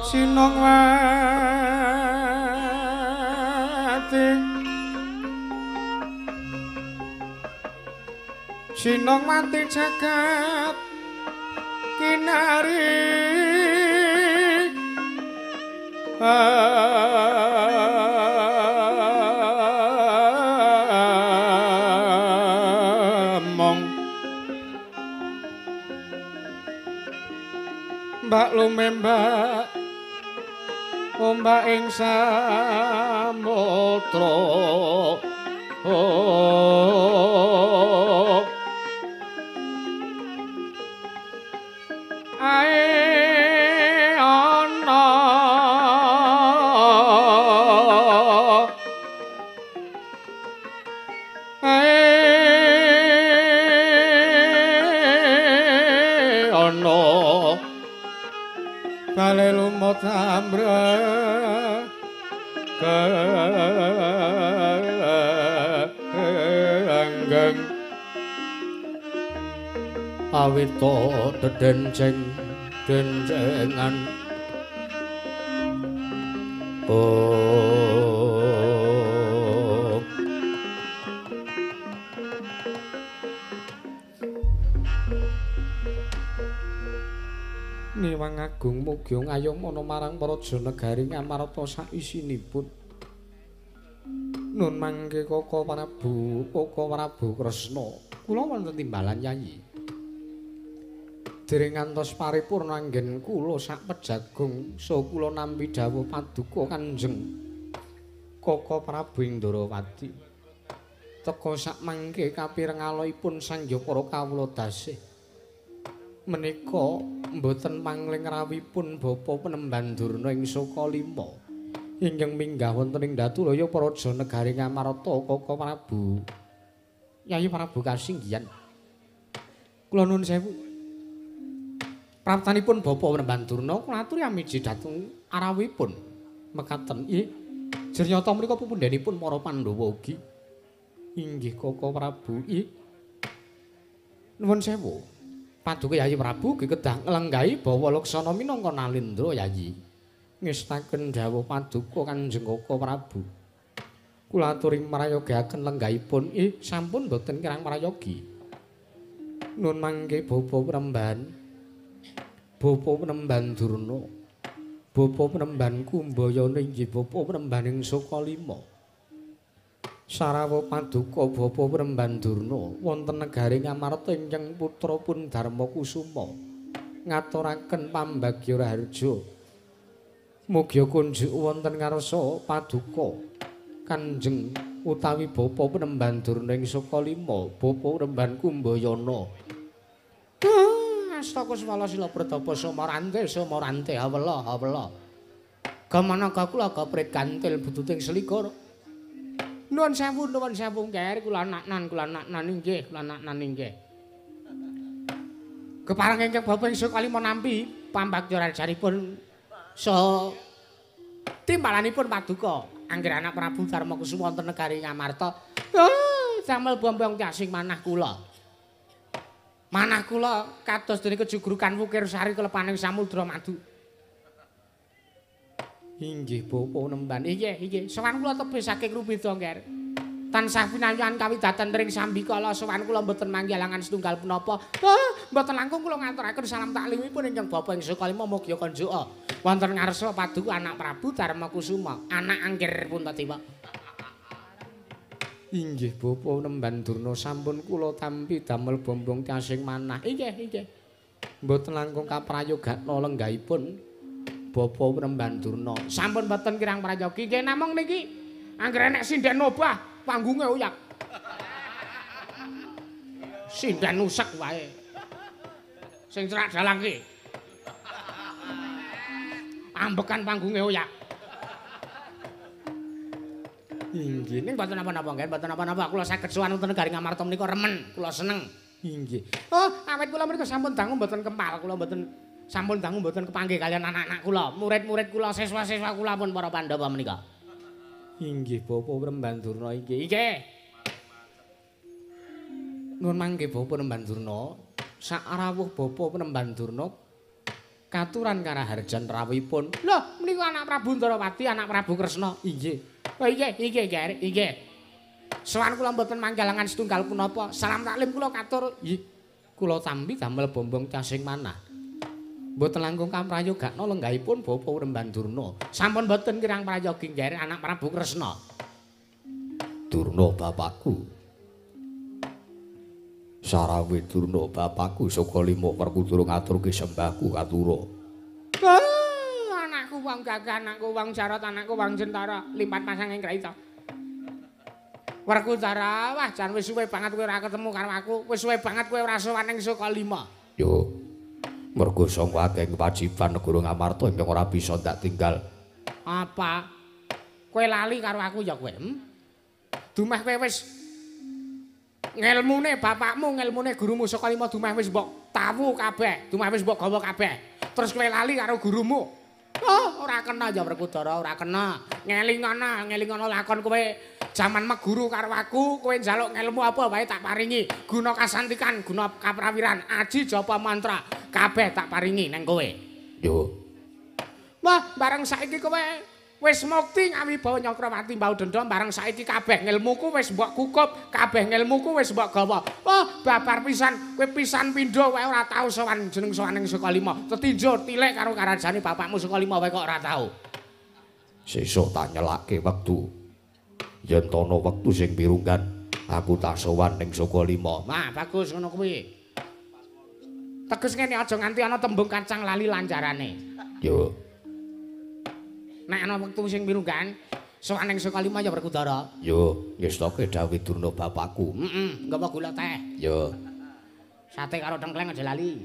[SPEAKER 2] Sinong wati Sinong wati jagat kinari mong mbak lumembak ombak ing samudra ae ana bale lumut ambrah kanggeng awita dedenceng dencengan Niwang Agung mugi ngayom ana marang para janegari ngamarta saisinipun. Nun mangke Koko Prabu Kresna, kula wonten timbalan Yayi. Dereng ngantos paripurna anggen kula sak pejagung saha kula nampi dawuh paduka Kanjeng Koko Prabu Indrawati. Teka sak mangke kapirengaloipun sanggya para kawula dasih. Menika mboten mangling rawipun Bapa Penemban Durna ing Sokalima ingkang minggah wonten ing Datulaya Praja Negari Ngamarta Koko Prabu Yayi Prabu Kasinggihan. Kula nuwun sewu. Praptanipun Bapa Penemban Durna kula aturi amiji dhateng arawipun mekaten. Nggih. Jernyata menika pupundhenipun para Pandhawa ugi. Inggih Koko Prabu. Nggih. Nuwun sewu. Paduka Yayi Prabu kedah nglenggahi bawa laksana minangka Nalendra Yayi. Ngestaken dawuh paduka Kanjeng Koko Prabu. Kula aturi marayogaken lenggahipun sampun boten kirang marayogi. Nun mangke Bapa Penemban Durna. Bapa Penemban Kumbayana inggih Bapa Penembaning Sokalima. Sarawa paduka Bapa Penemban Durna wonten negari Ngamarta ingkang putrapun Darmakusuma ngaturaken pambagya raharja mugi kunjuk wonten ngarsa paduka Kanjeng utawi Bapa Penemban Durna ing Sokalima Bapa Penemban Kumbayana astaka swala sila pratapa samarante hawela gamanaka kula kaprit kantil bututing selikur. Nuwun sewu Nger, kula naknan inggih, Kepareng ingkang Bapak ingkang kalima nampi pambagya rajaripun saha timbalanipun paduka angger anak Prabu Darmakusuma wonten negari Ngamarta. Damel bombong tiasing manah kula. Manah kula kados dene kejugrukan wukir sari kelepaning samudra madu. Inggih Bapak nemban. Inggih. Sowan kula tebih saking Rubeda Ngger. Tansah pinayuhan kawidaten ring sambikala sowan kula mboten manggilangan setunggal punapa. Mboten langkung kula ngaturaken salam taklimipun ingkang Bapak ing Sukalima Mogya Kanjaka. Wonten ngarsa paduka anak Prabu Darmakusuma, anak Angger Puntadewa. Inggih Bapak nemban Durna sampun kula tampi damel bombong tiasing manah. Inggih. Mboten langkung kaprayogakna lenggahipun Bapak Remban Durna. Sampun mboten kirang prayogi. Nggih namung niki angger enek sinden nobah panggunge uyak. Sinden usek wae. Sing cerak dalang ki. Ambekan panggunge uyak. Inggih, ning mboten napa-napa nggih, mboten napa-napa. Kula saged sowan wonten negari Ngamarta menika remen, kula seneng. Inggih. Awit kula menika sampun dangu mboten kempal, kula mboten sampun dangu mboten kepanggih kalian anak-anak kula, murid-murid kula, siswa-siswa kula pun para Pandhawa menika. Inggih Bapak Remban Durna inggih. Nuwun mangke Bapak Remban Durna, sak rawuh Bapak Remban Durna katuran karaharjan rawuhipun. Lho, menika anak Prabu Ndarawati, anak Prabu Kresna. Inggih. Inggih. Sowan kula mboten manggalangan setunggal punapa. Salam taklim kula katur. Nggih. Kula tampi damel bombong tiasing manah. Mboten langkung kamprayogakna lenggahipun Bapak Remban Durna. Sampun mboten kirang prayogi nggih anak Prabu Kresna.
[SPEAKER 1] Durna bapakku. Sarawe Durna bapakku Sukalima perkuturu ngaturke sembahku katura.
[SPEAKER 2] Anakku wong gagah, anakku wong Jarot, anakku wong Jentara, limpat pasang ing kraita. Werkudara, wah jan wis suwe banget kowe ora ketemu karo aku. Wis suwe banget kowe ora sowan ing Sukalima.
[SPEAKER 1] Yo. Mergo sangka akeh kewajiban negara Ngamarta ingkang ora bisa ndak tinggal.
[SPEAKER 2] Apa? Kowe lali karo aku ya kowe? Dumeh kowe wis ngelmune bapakmu, ngelmune gurumu Sukalima dumeh wis mbok tawu kabeh, dumeh wis mbok gawa kabeh. Terus kowe lali karo gurumu. Ora kena ya Werkudara, ora kena. Ngelingana lakon kowe jaman meguru karo aku, kowe njaluk ngelmu apa wae tak paringi. Guna kasantikan, guna kaprawiran, aji japa mantra, kabeh tak paringi nang kowe.
[SPEAKER 1] Yo.
[SPEAKER 2] Wah, bareng saiki kowe wis mukti ngawibawa Nyakrawati Mbau Dendha, bareng saiki kabeh ngelmuku wis mbok kukup, kabeh ngelmuku wis mbok gawa. Babar pisan, kowe pisan pindho wae ora tau sowan jeneng sowaning Sukalima. Tetinjo tilik karo karajane bapakmu Sukalima wae kok ora tau.
[SPEAKER 1] Sesuk tak nyelake wektu. Yen tono wektu sing pirunggan, aku tak sowan ning Sukalima.
[SPEAKER 2] Wah, bagus ngono kuwi. Teges ngene aja nganti ana tembung kacang lali lanjarane.
[SPEAKER 1] Yo.
[SPEAKER 2] Nek ana wektu sing pirunggan, sowan ning Sukalima ya Werkudara.
[SPEAKER 1] Yo, ngestoke dawuh Durna bapakku.
[SPEAKER 2] Nggawa gula teh.
[SPEAKER 1] Yo.
[SPEAKER 2] Sate karo tengkleng aja lali.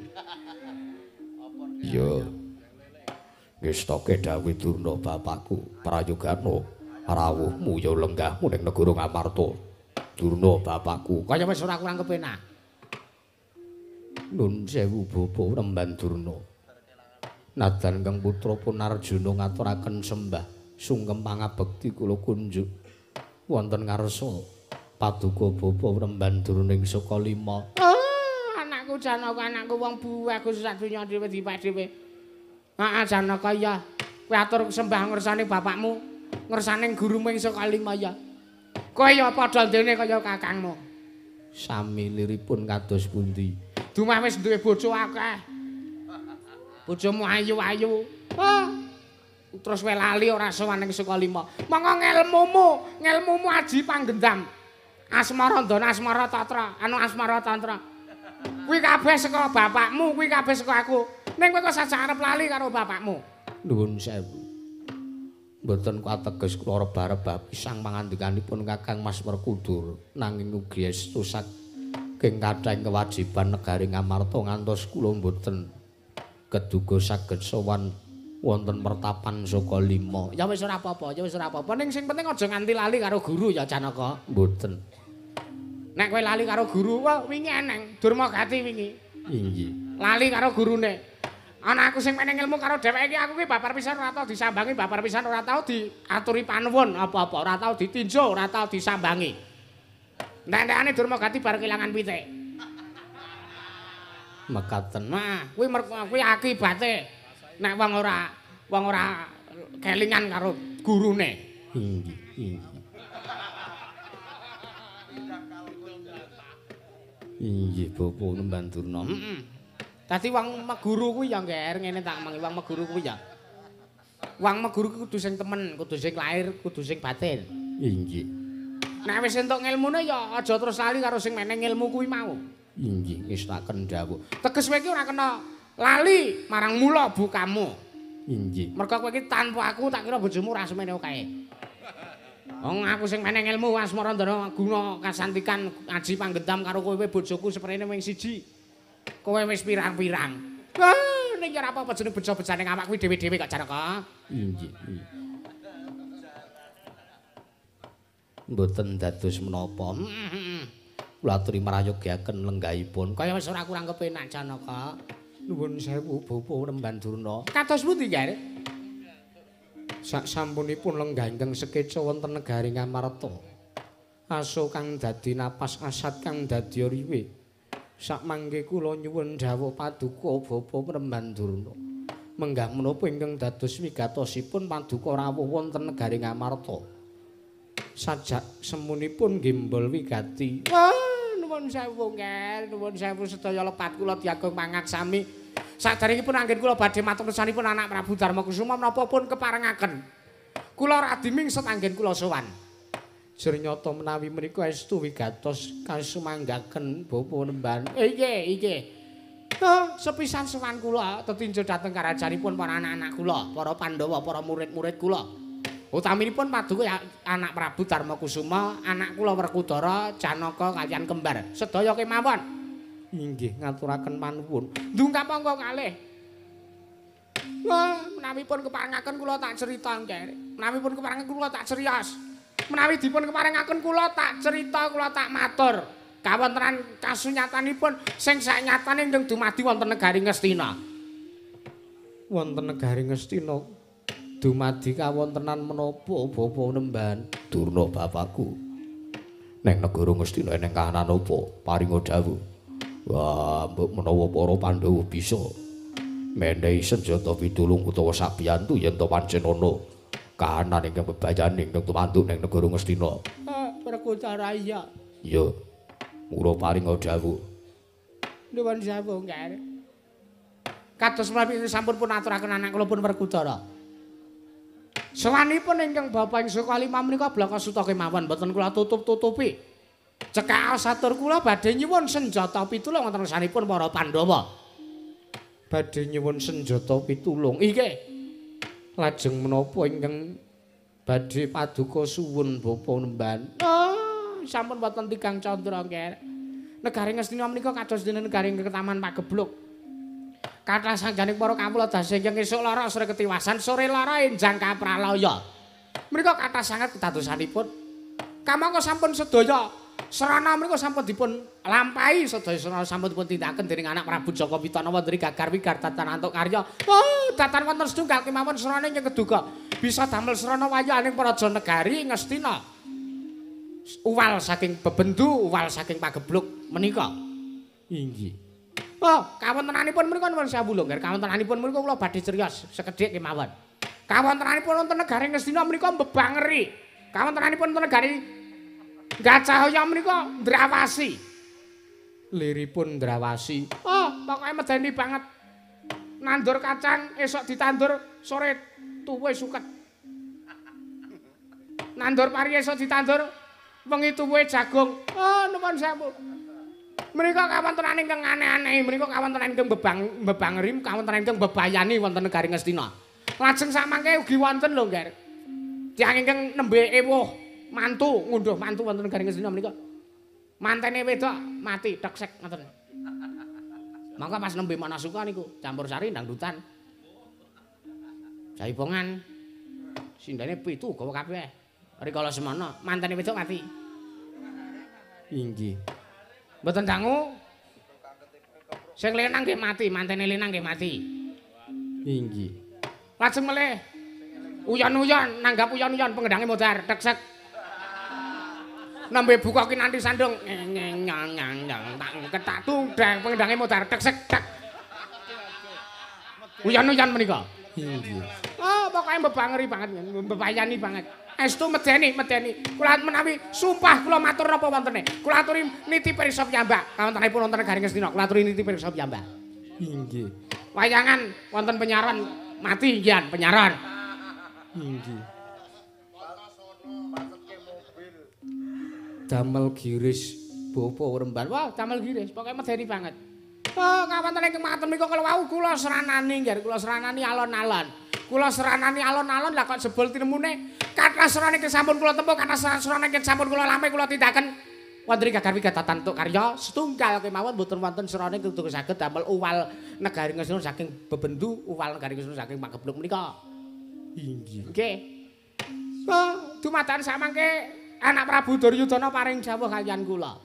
[SPEAKER 1] Yo. Ngestoke dawuh Durna bapakku, prayogano rawuhmu ya lenggahmu ning negara Ngamarta. Durna bapakku,
[SPEAKER 2] kaya wis ora kurang kepenak.
[SPEAKER 1] Nun sewu Bapak Remban Durna. Nadan kang putra pun Arjuna ngaturaken sembah sungkem pangabekti kula kunjuk wonten ngarsa paduka Bapak Remban Durna ing Sukalima.
[SPEAKER 2] Anakku Janaka, anakku wong buah Gusti sadonya dhewe dipek dhewe. Janaka ya, kowe atur sembah ngersane bapakmu, ngersane gurumu ing Sukalima ya. Kowe ya padha dene kaya kakangmu.
[SPEAKER 1] Sami liripun kados pundi?
[SPEAKER 2] Dumeh wis duwe bojo akeh. Bojomu ayu-ayu. Terus kowe lali ora sowan ning Sukalima. Monggo ngelmumu aji panggendam. Asmara Ndana, Asmara Tatra, Asmara Tantra. Kuwi kabeh saka bapakmu, kuwi kabeh saka aku. Ning kowe kok sajak arep lali karo bapakmu.
[SPEAKER 1] Nuwun sewu. Mboten kateges kula rebah-rebah pisang pangandikanipun Kakang Mas Werkudur, nanging ugi estu saking kathahing kewajiban negari Ngamarta ngantos kula mboten keduga saged sowan wonten pertapan Sukalima.
[SPEAKER 2] Ya wis ora apa-apa, Ning sing penting aja nganti lali karo guru ya Janaka.
[SPEAKER 1] Mboten.
[SPEAKER 2] Nek kowe lali karo guru, wah wingi eneng Durmagati wingi.
[SPEAKER 1] Inggih.
[SPEAKER 2] Lali karo gurune. Ana aku sing meneng ilmu karo dheweke iki aku ki babar pisan ora tau disambangi, babar pisan ora tau diaturi panuwun apa-apa, ora tau ditinjo, ora tau disambangi. Entek-entekane Durmagati bar kelangan pitik.
[SPEAKER 1] Mekaten.
[SPEAKER 2] Nah, kuwi akibate nek wong ora kelingan karo gurune.
[SPEAKER 1] Inggih, inggih. Inggih, Bapak Nemban Durna.
[SPEAKER 2] Heeh. Dadi wong meguru kuwi ya ngger ngene tak mengi wong meguru kuwi ya. Wong meguru kudu sing temen, kudu sing lahir, kudu sing batin.
[SPEAKER 1] Inggih.
[SPEAKER 2] Nek wis entuk ngilmune ya aja terus lali karo sing meneng ilmu kuwi mau.
[SPEAKER 1] Inggih, wis tak kendhawuh.
[SPEAKER 2] Teges kowe iki ora kena lali marang mula bukamu.
[SPEAKER 1] Inggih.
[SPEAKER 2] Mergo kowe iki tanpa aku tak kira bojomu ora semene kae. Wong aku sing meneng ilmu Asmarandana guna kasantikan ngaji panggendam karo kowe bojoku seprene wing siji. Kowe wis pirang-pirang. Wah, ning ora apa-apa jeneng bejo-bejane awak kuwi dhewe-dhewe kok Janaka.
[SPEAKER 1] Inggih. Mboten dados menapa. Kula aturi marayogiaken lenggahipun.
[SPEAKER 2] Kaya wis ora kurang kepenak Janaka.
[SPEAKER 1] Nuwun sewu Bapak Nemban Durna.
[SPEAKER 2] Kados pundi, Ger?
[SPEAKER 1] Sak sampunipun lenggah ingkang sekeca wonten negari Ngamarta. Aso kang dadi napas asat kang dadi riwe. Sak mangke kula nyuwun dawuh paduka Bapak Nemban Durna. Menggah menapa ingkang dados wigatosipun paduka rawuh wonten negari Ngamarta. Sajak semunipun gimbol wigati.
[SPEAKER 2] Nuwun sewu, Ger. Nuwun sewu sedaya lepat kula diagung pangaksami. Saderengipun anggen kula badhe matur kersanipun anak Prabu Darmakusuma menapa pun keparengaken. Kula radiming setanggen kula sowan. Jrnyata menawi menika estu wigatos kasumanggaken Bapak Nemban. Nggih. Sepisan sowan kula tetinjo dhateng karajanipun para anak-anak kula, para Pandhawa, para murid-murid kula. Utaminipun paduka anak Prabu Darmakusuma, anak kula Werkudara, Janaka kaliyan kembar. Sedaya kemawon.
[SPEAKER 1] Inggih ngaturaken panuwun.
[SPEAKER 2] Ndungkap monggo kalih. Wah, menawipun keparengaken kula tak crita, Nger. Menawipun keparengaken kula tak criyos. Menawi dipun keparengaken kula tak crita, kula tak matur. Kawontenan kasunyatanipun sing saknyatane ing dumadi wonten negari Ngastina.
[SPEAKER 1] Wonten negari Ngastina dumadi kawontenan menapa Bapak Nemban Durna bapakku? Neng negara Ngastina eneng kahanan apa? Paringa dawuh. Wah, mbok menawa para Pandhawa bisa menehi senjata pitulung utawa sabiyantu yen to pancen ana kahanan ingkang bebayani ingkang tumanduk ning negara Ngastina.
[SPEAKER 2] Werkudara iya.
[SPEAKER 1] Ya, mula paringa dawuh.
[SPEAKER 2] Nuwun sewu, Nger. Kados menawi sampun pun aturaken anak kula pun Werkudara. Sawanipun ingkang Bapak ing Sukalima menika Blakasuta kemawon boten kula tutup-tutupi. Cekak satur kula badhe nyuwun senjata pitulung wonten ngarsanipun para Pandhawa.
[SPEAKER 1] Badhe nyuwun senjata pitulung. Nggih. Lajeng menapa ingkang badhe paduka suwun Bapak Nemban?
[SPEAKER 2] Sampun boten tigang candra, Nger. Negari Ngastina menika kados dene negari Ketaman Pagebluk. Kathah sanjaning para kawula dase ingkang esuk lara sore ketiwasan, sore lara enjang kapralaya. Menika kathah sanget kedadosanipun. Kamangka sampun sedaya serana menika sampun dipun lampahi, sedaya serana sampun dipun tindakaken dening anak Prabu Jaka Pitana wonten Gagar Wigar Tatan Antuk Karya. Datan wonten setunggal kemawon serana ingkang keduga bisa damel serana wayaning praja negari Ngastina. Uwal saking bebendu, uwal saking Pagebluk menika.
[SPEAKER 1] Inggih.
[SPEAKER 2] Kawontenanipun menika nuwun sewu lho, Nger. Kawontenanipun menika kula badhe criyos sekedhik kemawon. Kawontenanipun wonten negari Ngastina menika mbebangeri. Kawontenanipun wonten negari Gacahaya menika Ndrawasi.
[SPEAKER 1] Liripun Ndrawasi.
[SPEAKER 2] Pokoke medeni banget. Nandur kacang esuk ditandur, sore tuwuhe suket. Nandur pari esuk ditandur, wengi tuwuhe jagung. Nuwun sewu. Menika kawontenan ingkang aneh-aneh, menika kawontenan ingkang mbebangeri, kawontenan ingkang bebayani wonten negari Ngastina. Lajeng samangke ugi wonten lho, Nger. Tiyang ingkang nembe ewuh mantu, ngunduh mantu wonten negari Ngastina menika. Mantene wedok mati deksek ngoten. Mangka pas nembe Manasuka niku campur sari dangdutan. Jaipongan. Sindane 7 gawa kabeh. Rikala semana mantene wedok mati.
[SPEAKER 1] Inggih.
[SPEAKER 2] Mboten dangu. Sing lenang nggih mati, mantene lenang nggih mati.
[SPEAKER 1] Inggih.
[SPEAKER 2] Lajeng melih uyon-uyon nanggap uyon-uyon pengendange modar teksek. Nembe buka kinanti sandung nyang tak ketak tundang pengendange modar teksek tak. Uyon-uyon menika.
[SPEAKER 1] Inggih.
[SPEAKER 2] Oh, pokoke mbebangeri banget, mbepayani banget. Estu medeni. Kula menawi sumpah kula matur napa wontene. Kula aturi niti pirsa piyambak. Kawontenipun wonten Garing Astina, kula aturi niti pirsa piyambak.
[SPEAKER 1] Inggih.
[SPEAKER 2] Wayangan wonten penyaron mati nggih penyaron.
[SPEAKER 1] Inggih. Damel giris bapa remban.
[SPEAKER 2] Wah, damel giris, pokoke medeni banget. Oh, kawonten ing maten menika kula wau kula seranani nggih, kula seranani alon-alon. Kula seranani alon-alon lah kok jebul tinemune kathah serane sampun kula tempuh, kathah serane sampun kula lame kula tindaken. Wonten ing gagar wigatan untuk karya setunggal kemawon boten wonten serane kudu saged damel uwal Negari Ngastina saking bebendu uwal Negari Ngastina saking Pagebluk menika.
[SPEAKER 1] Inggih.
[SPEAKER 2] Nggih. Oh, dumadakan samangke anak Prabu Duryudana paring dawuh kaliyan kula.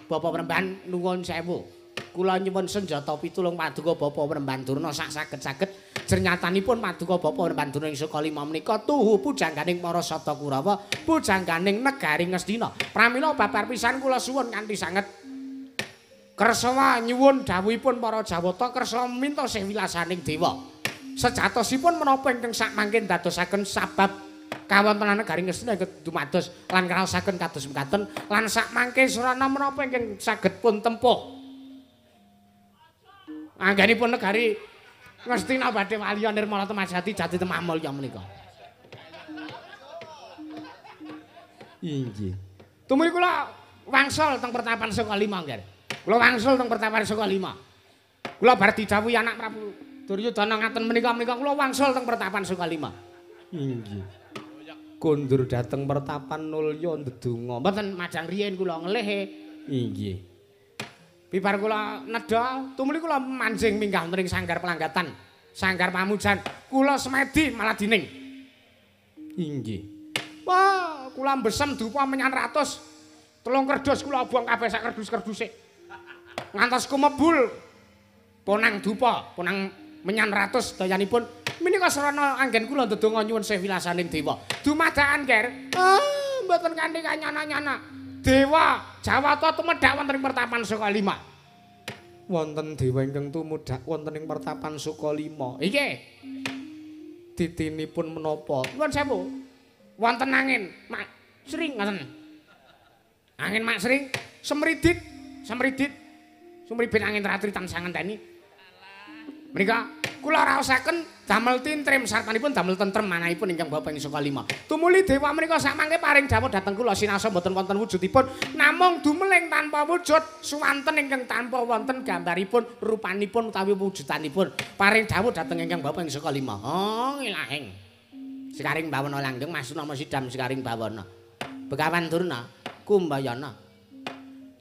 [SPEAKER 2] Bapak Premban nuwun sewu. Kula nyuwun senjata pitulung paduka Bapa Premban Durna sak saged-saged jernyatanipun paduka Bapa Premban Durna ing Sukalima menika tuhu pujangganing para Sata Kurawa, pujangganing Negari Ngastina. Pramila babar pisan kula suwun kanthi sanget kersa nyuwun dawuhipun para Jawata kersa minta sih wilasaning dewa. Sejatosipun menapa ingkang sakmangke dadosaken sabab kawontenan Negari Ngastina dumados lan kraosaken kados mekaten lan sakmangke sarana menapa ingkang saged pun tempuh anggenipun Negari Ngastina badhe waliya nirmala temajati jati temah mulya menika.
[SPEAKER 1] Inggih.
[SPEAKER 2] Tumuli kula wangsul teng Pertapan Sukalima nggih. Kula wangsul teng Pertapan Sukalima. Kula bar didhawuhi anak Prabu Duryudana ngaten menika kula wangsul teng Pertapan Sukalima.
[SPEAKER 1] Inggih. Kondur dateng Pertapan nulya ndedonga.
[SPEAKER 2] Mboten majang riyin kula ngelih.
[SPEAKER 1] Inggih.
[SPEAKER 2] Bibar kula nedha, tumuli kula manjing minggah wonten ing sanggar pelanggatan, sanggar pamujan. Kula semedi malah dining.
[SPEAKER 1] Inggih.
[SPEAKER 2] Wah, kula mbesem dupa menyan ratus. 3 kerdus kula buang kabeh sak kerdus-kerduse. Ngantos kumebul ponang dupa, ponang menyan ratus dayanipun. Menika sarana anggen kula ndedonga nyuwun sih wilasaning dewa. Dumadakan, Ger. Mboten kanthi kanyana-nyana. Dewa Jawata tumedhak wonten ing Pertapan Sukalima.
[SPEAKER 1] Wonten dewa ingkang tumedhak wonten ing Pertapan Sukalima.
[SPEAKER 2] Nggih.
[SPEAKER 1] Titinipun menapa?
[SPEAKER 2] Nuwun sewu. Wonten angin Mak Sring ngoten. Angin Mak Sring semridit. Sumribit angin ratri tansah ngenteni. Menika kula raosaken damel tintrim sartanipun damel tentrem manahipun ingkang Bapak ing Sukalima. Tumuli dewa menika samangke paring dawuh dhateng kula sinasa mboten wonten wujudipun namung dumeling tanpa wujud suwanten ingkang tanpa wonten gambaripun rupanipun utawi wujudanipun paring dawuh dhateng ingkang Bapak ing Sukalima. Oh ilahing. Sekaring bawana langgeng Masnama Sidam sekaring bawana. Begawan Durna Kumbayana.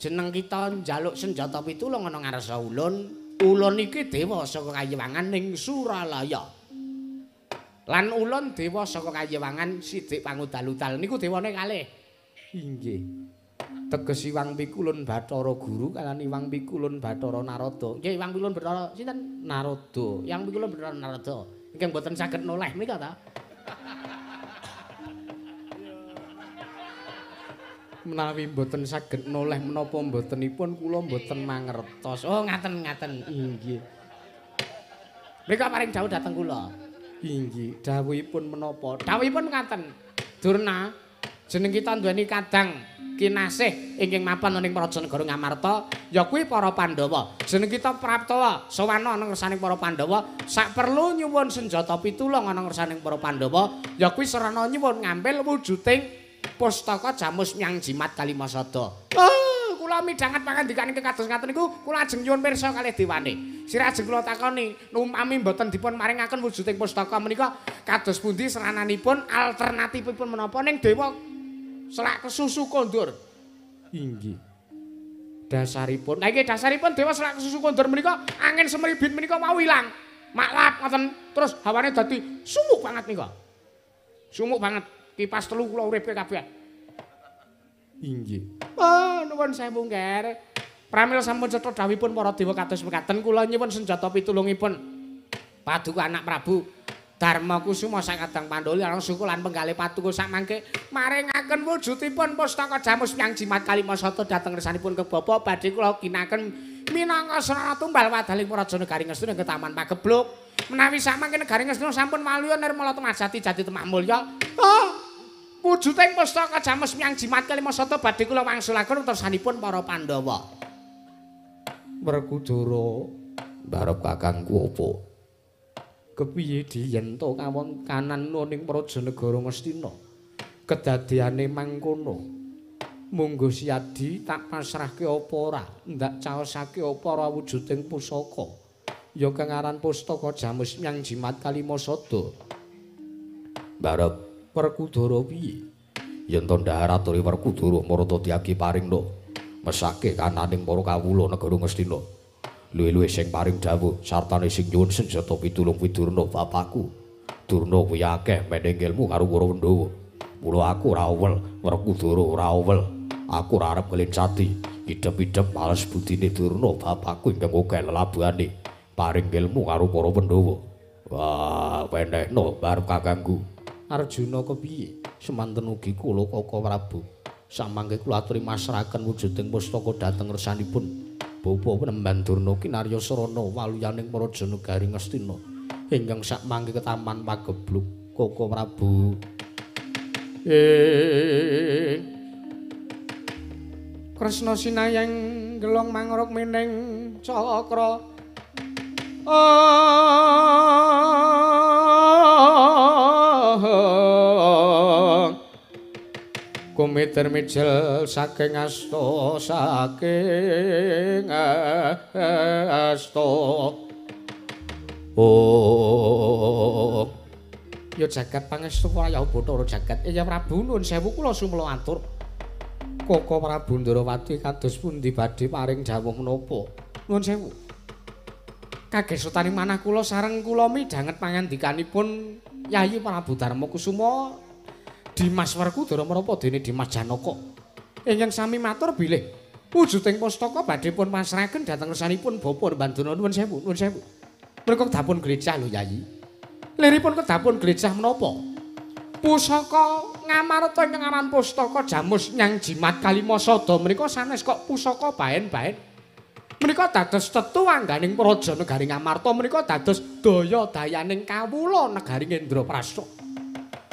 [SPEAKER 2] Jeneng kita njaluk senjata pitulung ana ngarsa ulun. Ulun iki dewa saka Kayewangan ning Suralaya. Lan ulun dewa saka Kayewangan Sidik Pangudal-udal niku dewane kalih.
[SPEAKER 1] Inggih. Teges Iwang Pikulun Bathara Guru kalan Iwang Pikulun Bathara Narada.
[SPEAKER 2] Nggih Iwang Pikulun Bathara sinten?
[SPEAKER 1] Narada.
[SPEAKER 2] Iwang Pikulun Bathara Narada. Ingkang boten saged noleh menika ta?
[SPEAKER 1] Menawi mboten saged noleh menapa mbotenipun kula mboten mangertos.
[SPEAKER 2] Oh ngaten.
[SPEAKER 1] Inggih.
[SPEAKER 2] Mrika paring dawuh dhateng kula.
[SPEAKER 1] Inggih. Dawuhipun menapa?
[SPEAKER 2] Dawuhipun ngaten. Durna, jeneng kita duweni kadang kinasih ingkang mapan ning Prajanegara Ngamarta, ya kuwi para Pandhawa. Jeneng kita Praptawa, sawana ana ngersaning para Pandhawa, sak perlu nyuwun senjata pitulung ana ngersaning para Pandhawa, ya kuwi sarana nyuwun ngambil wujuding pustaka Jamus Myang Jimat Kalimasada. Oh, kula midhanget pangandikaning kados ngaten niku, kula ajeng nyuwun pirsa kalih dewane. Sira ajeng kula takoni, numami mboten dipun maringaken wujuding pustaka menika kados pundi serananipun, alternatifipun menapa ning dewa Selak Kesusu Kondur.
[SPEAKER 1] Inggih.
[SPEAKER 2] Dasaripun. Nah iki dasaripun dewa Selak Kesusu Kondur menika angin semribit menika wau ilang. Maklap ngoten. Terus hawane dadi sumuk banget nika. Sumuk banget. Kipas telu kula uripe kabeh.
[SPEAKER 1] Inggih.
[SPEAKER 2] Oh, nuwun sewu, Nger. Pramila sampun cetha dawuhipun para dewa kados mekaten kula nyuwun senjata pitulungipun Paduka Anak Prabu Darma Kusuma sakadang Pandhawa lan suku lan penggalih Paduka sakmangke maringaken wujudipun pustaka Jamus Hyang Jimat Kalimasata dhateng ngersanipun kebapa badhe kula ginaken minangka sarana tumbal wadaling Praja Negari Ngastina ing Taman Pagebluk menawi sakmangke Negari Ngastina sampun maluya nirmala temajati jati temah mulya wujuding pustaka Jamus Hyang Jimat Kalimasata badhe kula wangsulaken tersanipun para Pandhawa. Werkudara barep kakangku apa? Kepiye yen to kawonkanan ning Praja Negara Ngastina kedadiane mangkono munggo siadi tak pasrahke apa ora ndak caosake apa ora wujuding pusaka ya kang aran pustaka Jamus Hyang Jimat Kalimasata barep Werkudara piye yen to ndahar aturi Werkudara marata diagi paringna mesake kananing para kawula negara Ngastina luwih-luwih sing paring dawuh sartane sing nyuwun senjata pitulung Widurna bapakku. Durna kuwi akeh mening ilmu karo para Pandhawa. Mula aku ora uwel, Werkudara ora uwel. Aku ora arep nglencati. Idep-idep males budine Durna bapakku ingkang akeh lelabuhane. Paring ilmu karo para Pandhawa. Wah, wenehna barep kakangku. Arjuna kepiye? Semanten ugi kula Kaka Prabu. Samangke kula aturi masrahaken wujuding pustaka dhateng ngersanipun Bapa Penemban Durna kinarya sarana waluyaning Praja Negari Ngastina ingkang sakmangke ke Taman Pagebluk Kaka Prabu. Kresna sinayang gelong mangruk mining cakra. Kumitir mijel saking asta saking asta ya jagat pangestu wayah Bathara jagat ya Prabu nuwun sewu kula sumela atur Kaka Prabu Ndarawati kados pundi badhe paring dawuh menapa nuwun sewu kagesutaning manah kula sareng kula midhanget pangandikanipun Yayi Prabu Darma Kusuma Dimas Werkudara menapa dene Dimas Janaka ingkang sami matur bilih wujuding pustaka badhe pun pasrahaken dhateng ngersanipun Bapa Banduna nuwun sewu menika kedapun glejah lho Yayi liripun kedapun glejah menapa pusaka ngamarta ingkang aran pustaka Jamus Hyang Jimat Kalimasada menika sanes kok pusaka bahen-bahen menika dados tetuangganing Praja Negari Ngamarta menika dados daya-dayaning kawula Negari Ngendraprasta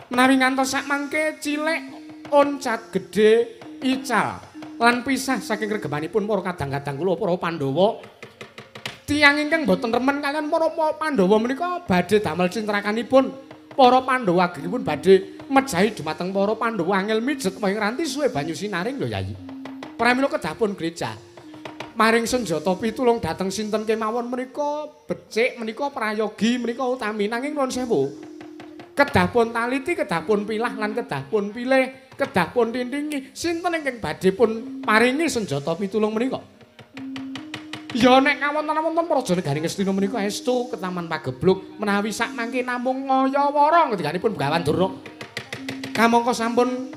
[SPEAKER 2] menawi ngantos sakmangke cilik oncat gedhe ical lan pisah saking regemanipun para kadang-kadang kula para Pandhawa tiyang ingkang boten remen kalian para Pandhawa menika badhe damel cintrakanipun para Pandhawa agengipun badhe mejahi dumateng para Pandhawa angel mijet wing ranti suwe banyu sinaring lho Yayi pramila kedapun glejah maring senjata pitulung dhateng sinten kemawon menika becik menika prayogi menika utami nanging nuwun sewu kedah pun taliti, kedah pun pilah lan kedah pun pilih, kedah pun tintingi, sinten ingkang badhe pun paringi senjata pitulung menika. Ya nek kawonten-wonten Praja Negari Ngastina menika estu ke Taman Pagebluk menawi sakmangke namung ngayawara ngendikanipun Begawan Durna. Kamangka sampun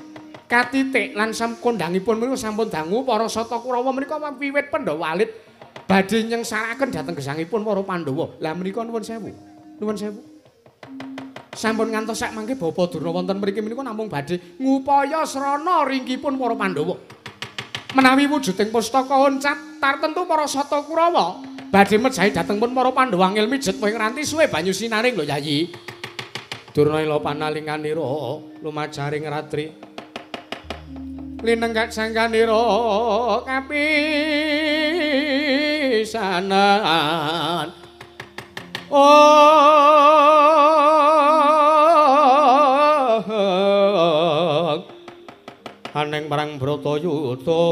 [SPEAKER 2] katitik lan kondhangipun menika sampun dangu para Sata Kurawa menika wiwit Pandhawa alit badhe nyengsaraken dhateng gesangipun para Pandhawa. Lah menika nuwun sewu. Nuwun sewu. Sampun ngantos sakmangke Bapa Durna wonten mriki menika namung badhe ngupaya srana ringkipun para Pandhawa. Menawi wujuding pustaka oncat tartentu para Sata Kurawa badhe mejahi dhateng pun para Pandhawa ngil mijet wing ranti suwe banyu sinaring lho Yayi. Durna ila panalinganira lumajaring ratri. Linenggak sangkanira kapisanan. Aneng marang Bratayuda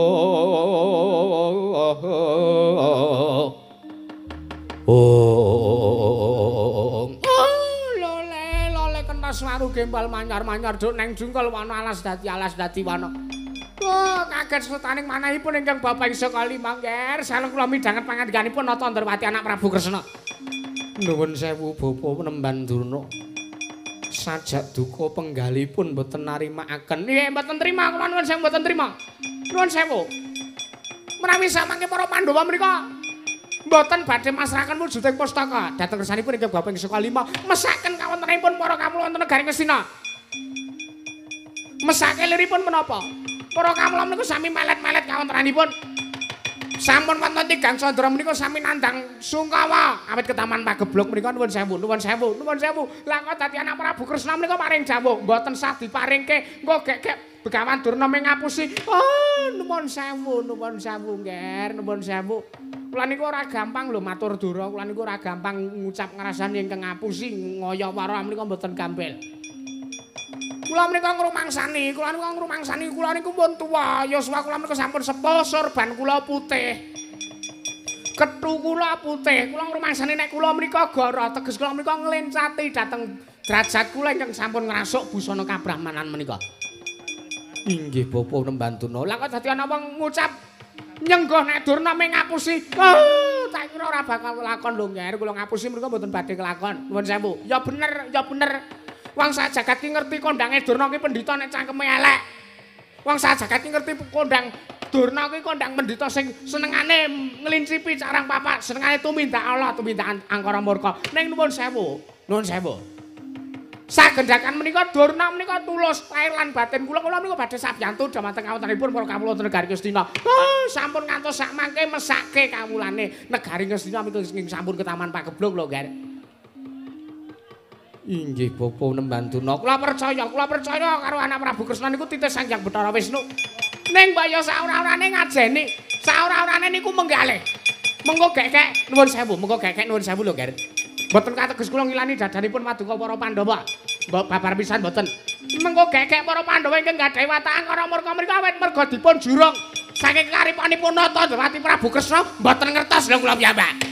[SPEAKER 2] lole kentas waru gembal manyar-manyar duk neng jungkel wana alas dadi wana kaget setaning manahipun ingkang Bapak sekali mangger saleng kula midhanget pangandikanipun Nata Ndrawati anak Prabu Kresna nuwun sewu Bapa Penemban Durna sajak duka penggalipun mboten narimakaken. Nggih mboten trima kula nuwun sewu mboten trima. Nuwun sewu. menawi samangke para Pandhawa menika mboten badhe masrahaken wujuding pustaka dhateng kersanipun inggih bab ping 5 mesaken kawontenanipun para kawula wonten negari Ngastina. Mesake liripun menapa? Para kawula menika sami melet-melet kawontenanipun. Sampun wonten tigang Candra menika sami nandhang sungkawa awit ke Taman Pageblok menika nuwun sewu. Lah kok dadi anak Prabu Kresna menika paring jawuh mboten sah diparingke engko gek Begawan Durna ming ngapusi. Oh, nuwun sewu, Nger, nuwun sewu. Kula niku ora gampang lho matur dura, kula niku ora gampang ngucap ngrasani ingkang ngapusi ngaya wara menika mboten gampil. Kula menika ngrumangsani, kula niku pun tuwa, yuswa kula menika sampun sepuh, sorban kula putih. Kethu kula putih, kula ngrumangsani nek kula menika gara teges kula menika nglencati dhateng derajat kula ingkang sampun ngrasuk busana kabrahmanan menika. Inggih Bapa Nembantuna. Lah kok dadi ana wong ngucap nyenggoh nek Durna ming ngapusi. Oh, tak kira ora bakal kelakon lho, Nger. Kula ngapusi mriku mboten badhe kelakon. Nuwun sewu. Ya bener. Wong sak jagat ki ngerti kondange Durna ki pendhita nek cangkeme elek. Wong sak jagat ki ngerti kondang Durna ki kondang pendhita sing senengane ngelincipi carang papat, senengane tumindak Allah, tumindak angkara murka. Ning nuwun sewu. Sagendakan menika Durna menika tulus lair lan batin kula menika badhe sabiyantu dhamateng kawontenanipun para kawula wonten negari Ngastina. Sampun ngantos sak mangke mesake kawulane negari Ngastina menika sampun ke Taman Pageblok lho, Nger. Inggih Bapa Nembantuna. Kula percaya karo anak Prabu Kresna niku titis Sangjang Bathara Wisnu. Ning mbaya saora-orane ngajeni, saora-orane niku menggalih. Mengko gekek nuwun sewu lho, Nger. Mboten kateges kula ngilani dadanipun paduka para Pandhawa. Mbok babar pisan mboten. Mengko gekek para Pandhawa ingkang gadhahi watak angkara murka menika awit merga dipun jurung saking karipanipun Natandrawati Prabu Kresna mboten ngertos lho kula piyambak.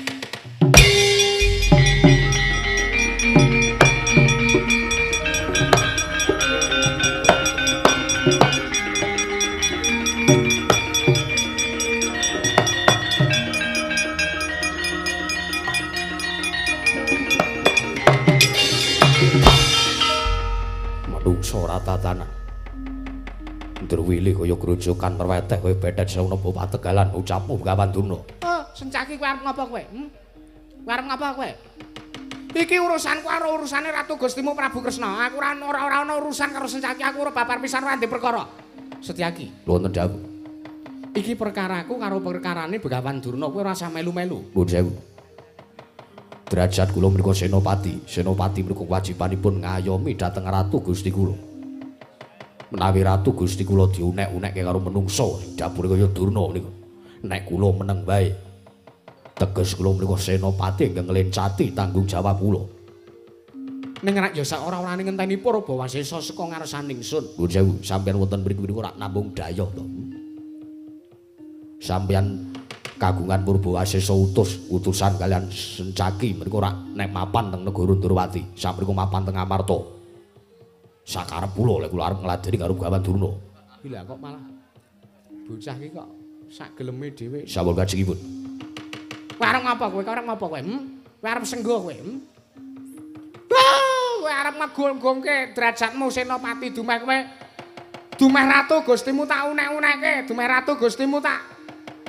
[SPEAKER 2] Ora tatanan. Ndruwili kaya grojokan perweteh kowe bethet saunapa pategalan ucapmu Begawan Durna. Sencaki kowe arep ngapa kowe? Arep ngapa kowe? Iki urusanku karo urusane Ratu Gustimu Prabu Kresna. Aku ora ana urusan karo Sencaki, aku ora babar pisan ora ndek perkara. Setyaki, wonten dawuh. Iki perkaraku karo perkarane Begawan Durna, kowe ora usah melu-melu. Nuwun sewu. Derajat kula menika senopati. Senopati menika wajibanipun ngayomi dhateng Ratu Gusti kula. Menawi Ratu Gusti kula diunek-unekke karo menungso dapure kaya Durna niku. Nek kula meneng wae. Teges kula menika senopati ingkang nglencati tanggung jawab kula. Ning rak ya sak ora-orane ngenteni para Bawasesa saka ngarsaning sun. Nuwun sewu, sampeyan wonten mriku ora namung daya to. Sampeyan kagungan Purbawasesa utusan kalian Sencaki menika ora nek mapan teng negara Ndrawati samprika mapan teng Amarta sakarep kula lek kula arep ngladeni karo Begawan Durna. Lha kok malah bocah iki kok sak geleme dhewe. Sampun kajengipun. Kowe arep ngapa kowe? Kowe arep senggo kowe? Kowe arep ngegongke derajatmu senopati dumeh kowe. Dumeh Ratu Gustimu tak unek-unekke, dumeh Ratu Gustimu tak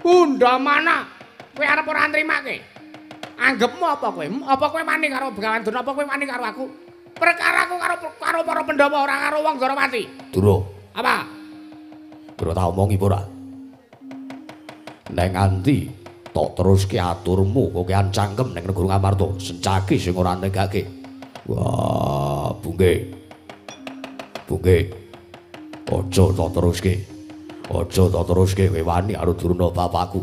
[SPEAKER 2] undamana. Kowe arep ora nrimake? Anggepmu apa kowe? Apa kowe wani karo Begawan Durna? Apa kowe wani karo aku? Perkaraku karo para Pandhawa ora karo wong Ndrawati. Durna. Apa? Durna tak omongi apa ora? Nek nganti tok teruske aturmu kowe ancangkem ning negara Ngamarta, Sencaki sing ora negake. Wah, Bungge. Aja tok teruske. Kowe wani karo Durna bapakku.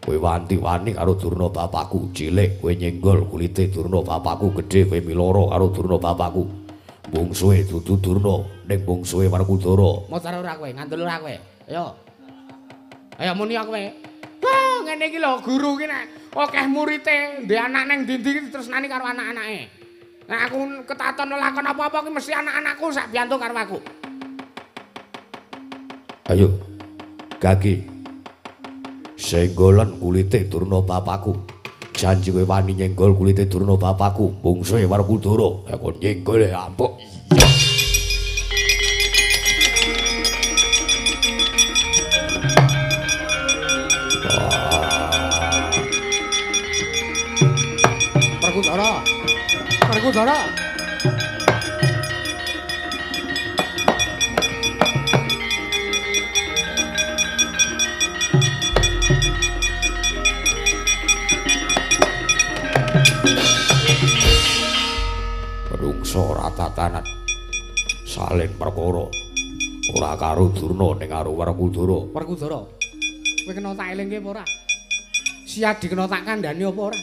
[SPEAKER 2] Kowe wani karo Durna bapakku. Cilik kowe nyenggol kulite Durna bapakku, gedhe kowe miloro karo Durna bapakku. Bungsuhe dudu Durna, ning bungsuhe Werkudara. Motor ora kowe, ngandel ora kowe. Ayo muni kowe. Wah, ngene iki lho guru iki nek akeh murite, ndek anak ning ndi-ndi ditresnani karo anak-anake. Nek aku ketaton lakon apa-apa ki mesti anak-anakku sak biyantu karo aku. Ayo, Gagi. Senggolan kulite Durna bapakku. Janji kowe wani nyenggol kulite Durna bapakku, bungsuhe Werkudara. Ya kon nyenggol ya ampuk. Werkudara. Werkudara.
[SPEAKER 1] Rungsa ratatanan salin perkara ora karo Durna ning karo Werkudara.
[SPEAKER 2] Werkudara. Kowe kena tak elingke apa ora? Siadi kena tak kandhani apa ora?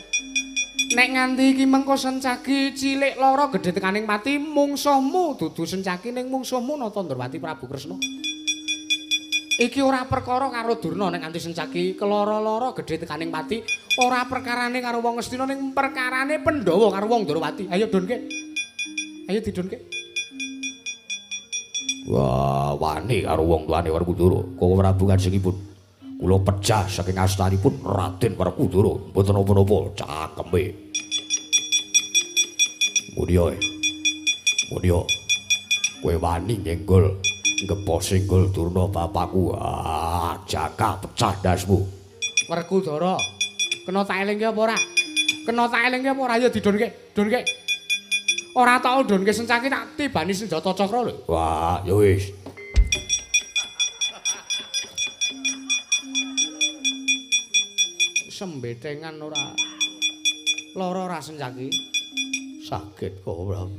[SPEAKER 2] Nek nganti iki mengko Sencaki cilik lara gedhe tekaning pati mungsuhmu dudu Sencaki ning mungsuhmu Natandrawati Prabu Kresna. Iki ora perkara karo Durna nek nganti Sencaki kelara-lara gedhe tekaning pati ora perkarane karo wong Ngastina ning perkarane Pandhawa karo wong Ndrawati. Ayo donke. Ayo didonke.
[SPEAKER 1] Wah, wani karo wong tuane Werkudara. Koko Prabu kanjengipun. Kula pecah saking astanipun Raden Werkudara. Mboten napa-napa cakeme. Mulya. Mulya. Kowe wani nyenggol ngepo singgol Durna bapakku. Ah, jaka pecah dasmu.
[SPEAKER 2] Werkudara. Kena tak elingke apa ora? Kena tak elingke apa ora? Ayo didonke. Donke. Ora tau donke Sencaki tak tibani senjata cakra lho.
[SPEAKER 1] Wah, ya wis.
[SPEAKER 2] Sembetengan ora lara ora Sencaki.
[SPEAKER 1] Saged kok, Prabu.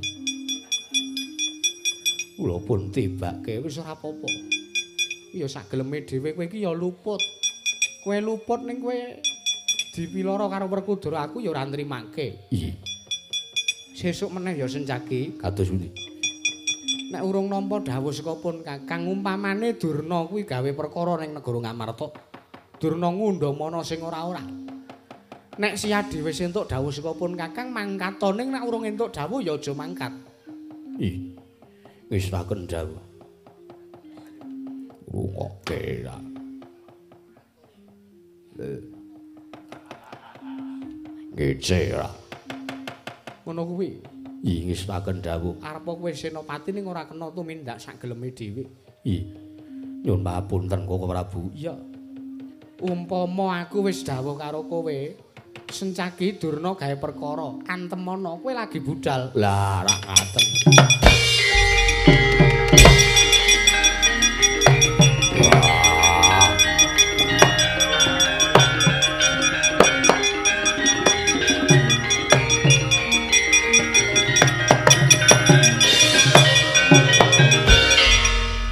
[SPEAKER 1] Kula pun tibake
[SPEAKER 2] Wis ora apa-apa. Ya sageleme dhewe kowe iki ya luput. Kowe luput ning kowe dipilara karo Werkudara aku ya ora nrimake.
[SPEAKER 1] Iya.
[SPEAKER 2] Sesuk meneh ya Sencaki.
[SPEAKER 1] Kados pundi?
[SPEAKER 2] Nek urung nampa dawuh saka pun Kakang umpamane Durna kuwi gawe perkara ning negara Ngamarta. Durna ngundhamana sing ora-ora. Nek Siadi wis entuk dawuh saka pun Kakang mangkatane nek urung entuk dawuh ya aja mangkat.
[SPEAKER 1] Ih. Wis tak kendhawuh. Rungokke ra. Ngece ra.
[SPEAKER 2] Ngono kuwi.
[SPEAKER 1] Ih, wis tak kendhawuh.
[SPEAKER 2] Arep kowe senopati ning ora kena tumindak sageleme dhewe.
[SPEAKER 1] Ih. Nyun papunten Koko Prabu.
[SPEAKER 2] Iya. Umpama aku wis dawuh karo kowe, Sencaki Durna gawe perkara, antemana kowe lagi budal.
[SPEAKER 1] Lah, ra ngaten.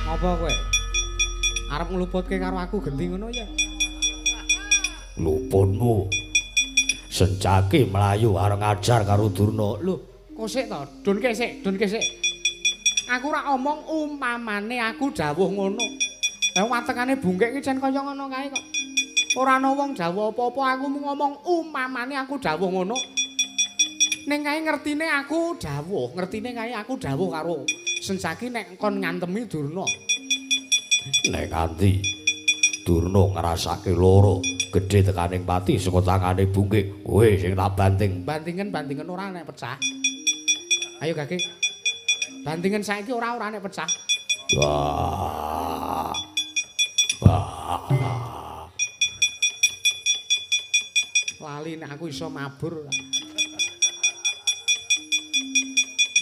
[SPEAKER 2] Apa kowe? Arep ngluputke karo aku genti ngono ya?
[SPEAKER 1] Lupunmu. Sencaki mlayu areng ngajar karo Durna.
[SPEAKER 2] Lho, kok sik to? Donke sik. Aku ora omong umpamane aku dawuh ngono. Lah watekane bungkek iki jan kaya ngono kae kok. Ora ana wong dawuh apa-apa, aku mung ngomong umpamane aku dawuh ngono. Ning kae ngertine aku dawuh, ngertine kae aku dawuh karo Sencaki nek kon ngantemi Durna.
[SPEAKER 1] Nek nganti Durna ngrasake lara gedhe tekaning pati saka tangane bungkik, kowe sing tak banting.
[SPEAKER 2] Bandingen ora nek pecah. Ayo Gage. Bandingen saiki ora nek pecah.
[SPEAKER 1] Wah. Wah.
[SPEAKER 2] Lali nek aku iso mabur.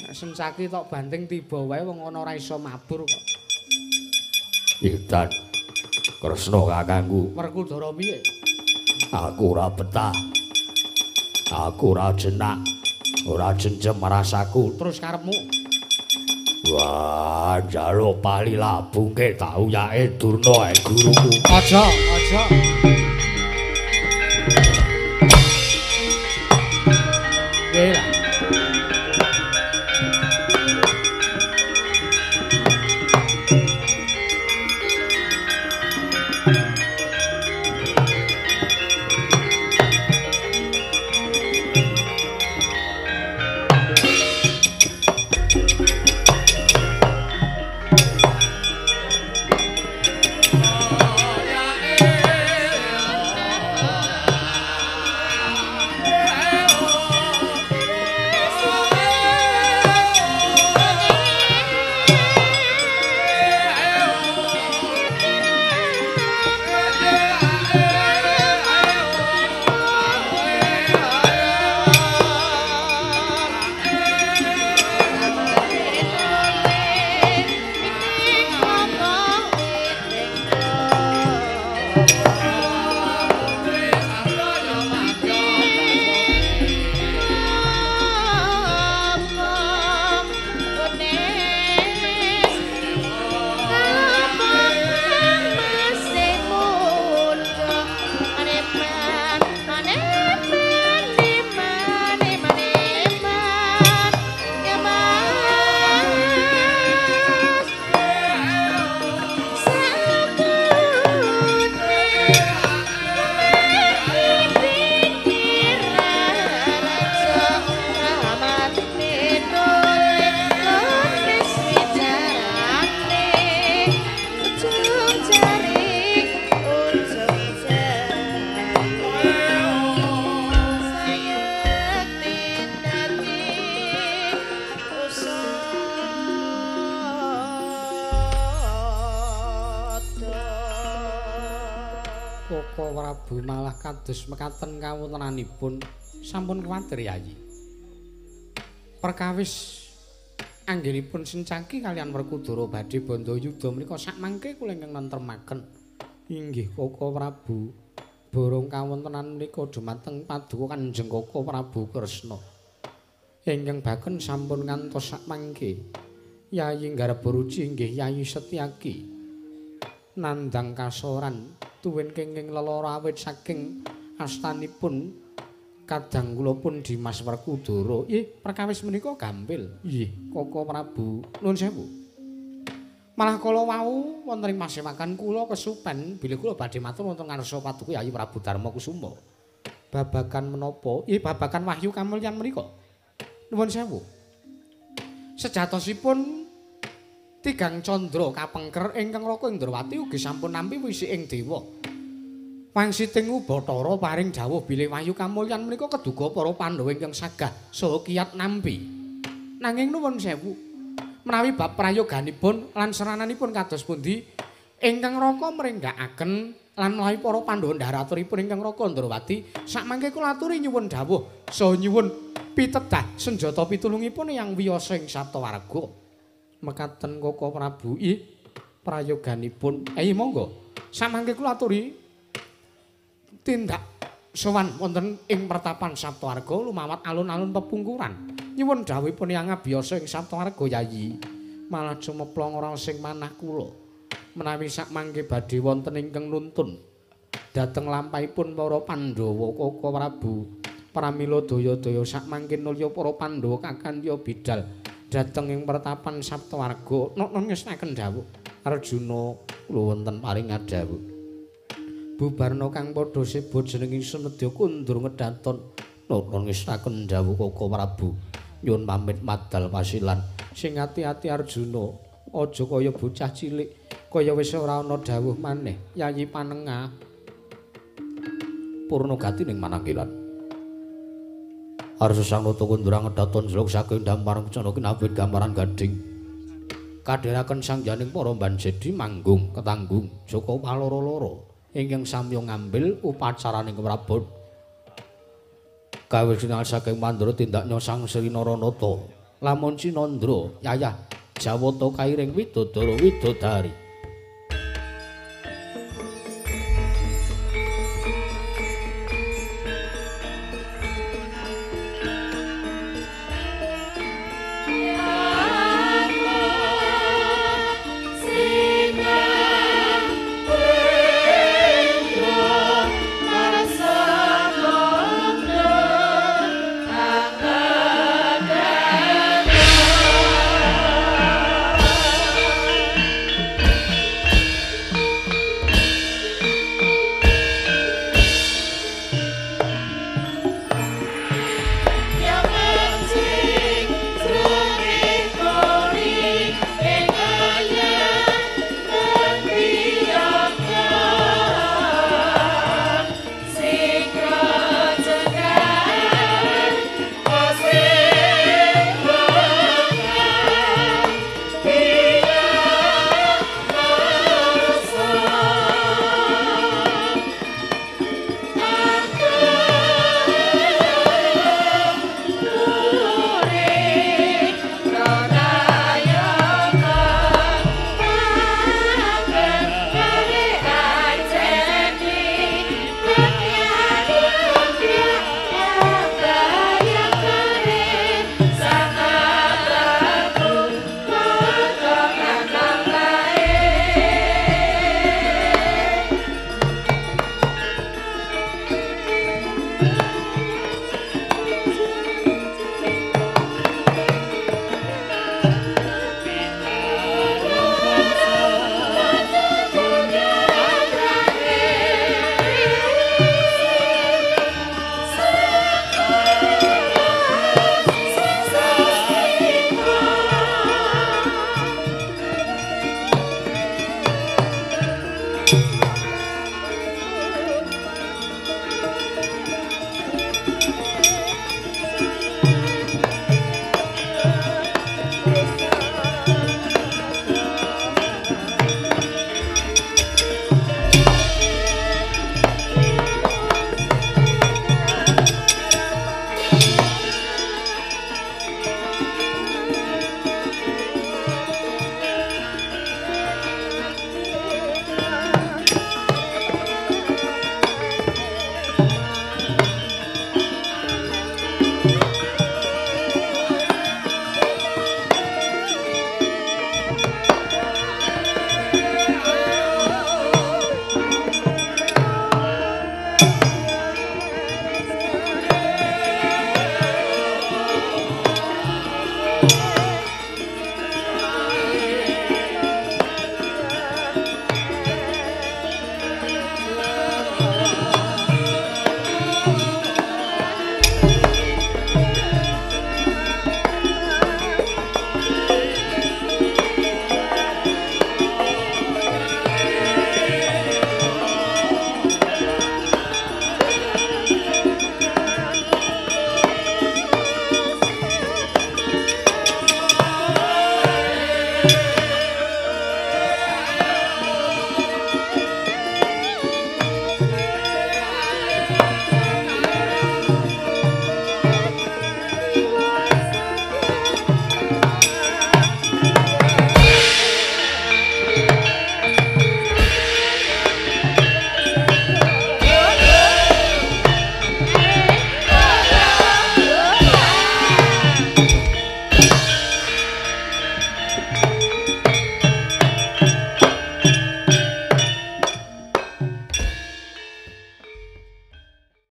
[SPEAKER 2] Nek Sencaki tok banting tiba wae wong ana ora iso mabur kok.
[SPEAKER 1] Idan Kresna kakangku.
[SPEAKER 2] Werkudara piye?
[SPEAKER 1] Aku ora betah. Aku ora jenak. Ora jenjem rasaku.
[SPEAKER 2] Terus karepmu?
[SPEAKER 1] Wah, njaluk palila bungke tak uyake Durna guruku.
[SPEAKER 2] Aja. Wela. Prabu malah kados mekaten kawontenanipun sampun kuwatir Yayi. Perkawis anggenipun Sencaki kalian Werkudara badhe bandha yuda menika sakmangke kula ingkang nentremaken. Inggih Koko Prabu. Borong kawontenan menika dumateng paduka Kanjeng Koko Prabu Kresna. Ingkang baken sampun ngantos sakmangke. Yayi Garba Ruci inggih Yayi Setyaki. Nandang kasoran tuwin kenging lelara awit saking astanipun kadang kula pun Dimas Werkudara. Perkawis menika gampil. Nggih, Koko Prabu. Nuwun sewu. Malah kala wau wonten ing masewakan kula kesupen bilih kula badhe matur wonten ngarsa paduka Yayi Prabu Darma Kusuma. Babagan menapa? Babagan wahyu kamulyan menika. Nuwun sewu. Sejatosipun Tigang Candra kapengker ingkang Raka Indrawati ugi sampun nampi wisik ing dewa. Wangsiting Bathara paring dawuh bilih wahyu kamulyan menika keduga para Pandhawa ingkang sagah saha kiyat nampi. Nanging nuwun sewu, menawi bab prayoganipun lan serananipun kados pundi ingkang Raka mrenggakaken lan menawi para Pandhawa ndharaturipun ingkang Raka Indrawati sakmangke kula aturi nyuwun dawuh saha nyuwun pitedah senjata pitulungipun yang wiyasa ing Saptawarga. Mekaten Koko Prabu. Prayoganipun monggo samangke kula aturi tindak sowan wonten ing pertapan Saptawarga lumawat alun-alun pepungkuran nyuwun dawuhipun yang abiyasa ing Saptawarga Yayi. Malah cumeplong ora sing manah kula menawi sakmangke badhe wonten ingkang nuntun dhateng lampahipun para Pandhawa. Koko Prabu pramila daya-daya sakmangke nulya para Pandhawa kakandya bidal dhateng ing pertapan Saptawarga. Nun ngesnaken dawuh Arjuna kula wonten paring dawuh. Bubarna kang padha sebut jenenging Senedya kundur ngedaton. Nun ngesnaken dawuh Koko Prabu. Nyuwun pamit madal pasilan. Sing ati-ati Arjuna, aja kaya bocah cilik, kaya wis ora ana dawuh maneh. Yayi Panengah Purnagati ning mananggilan. Arsa sang nata kundurang ngedaton jeluk saking damparang cana kinabit gambaran gading. Kadheraken sangjaning para banjedi manggung ketanggung Joko paloro-loro ingkang samya ngambil upacaraning prabot. Kawisinal saking mandura tindaknya sang Sri Naranata. Lamun Cinandra yayah Jawata kairing widodara widodari.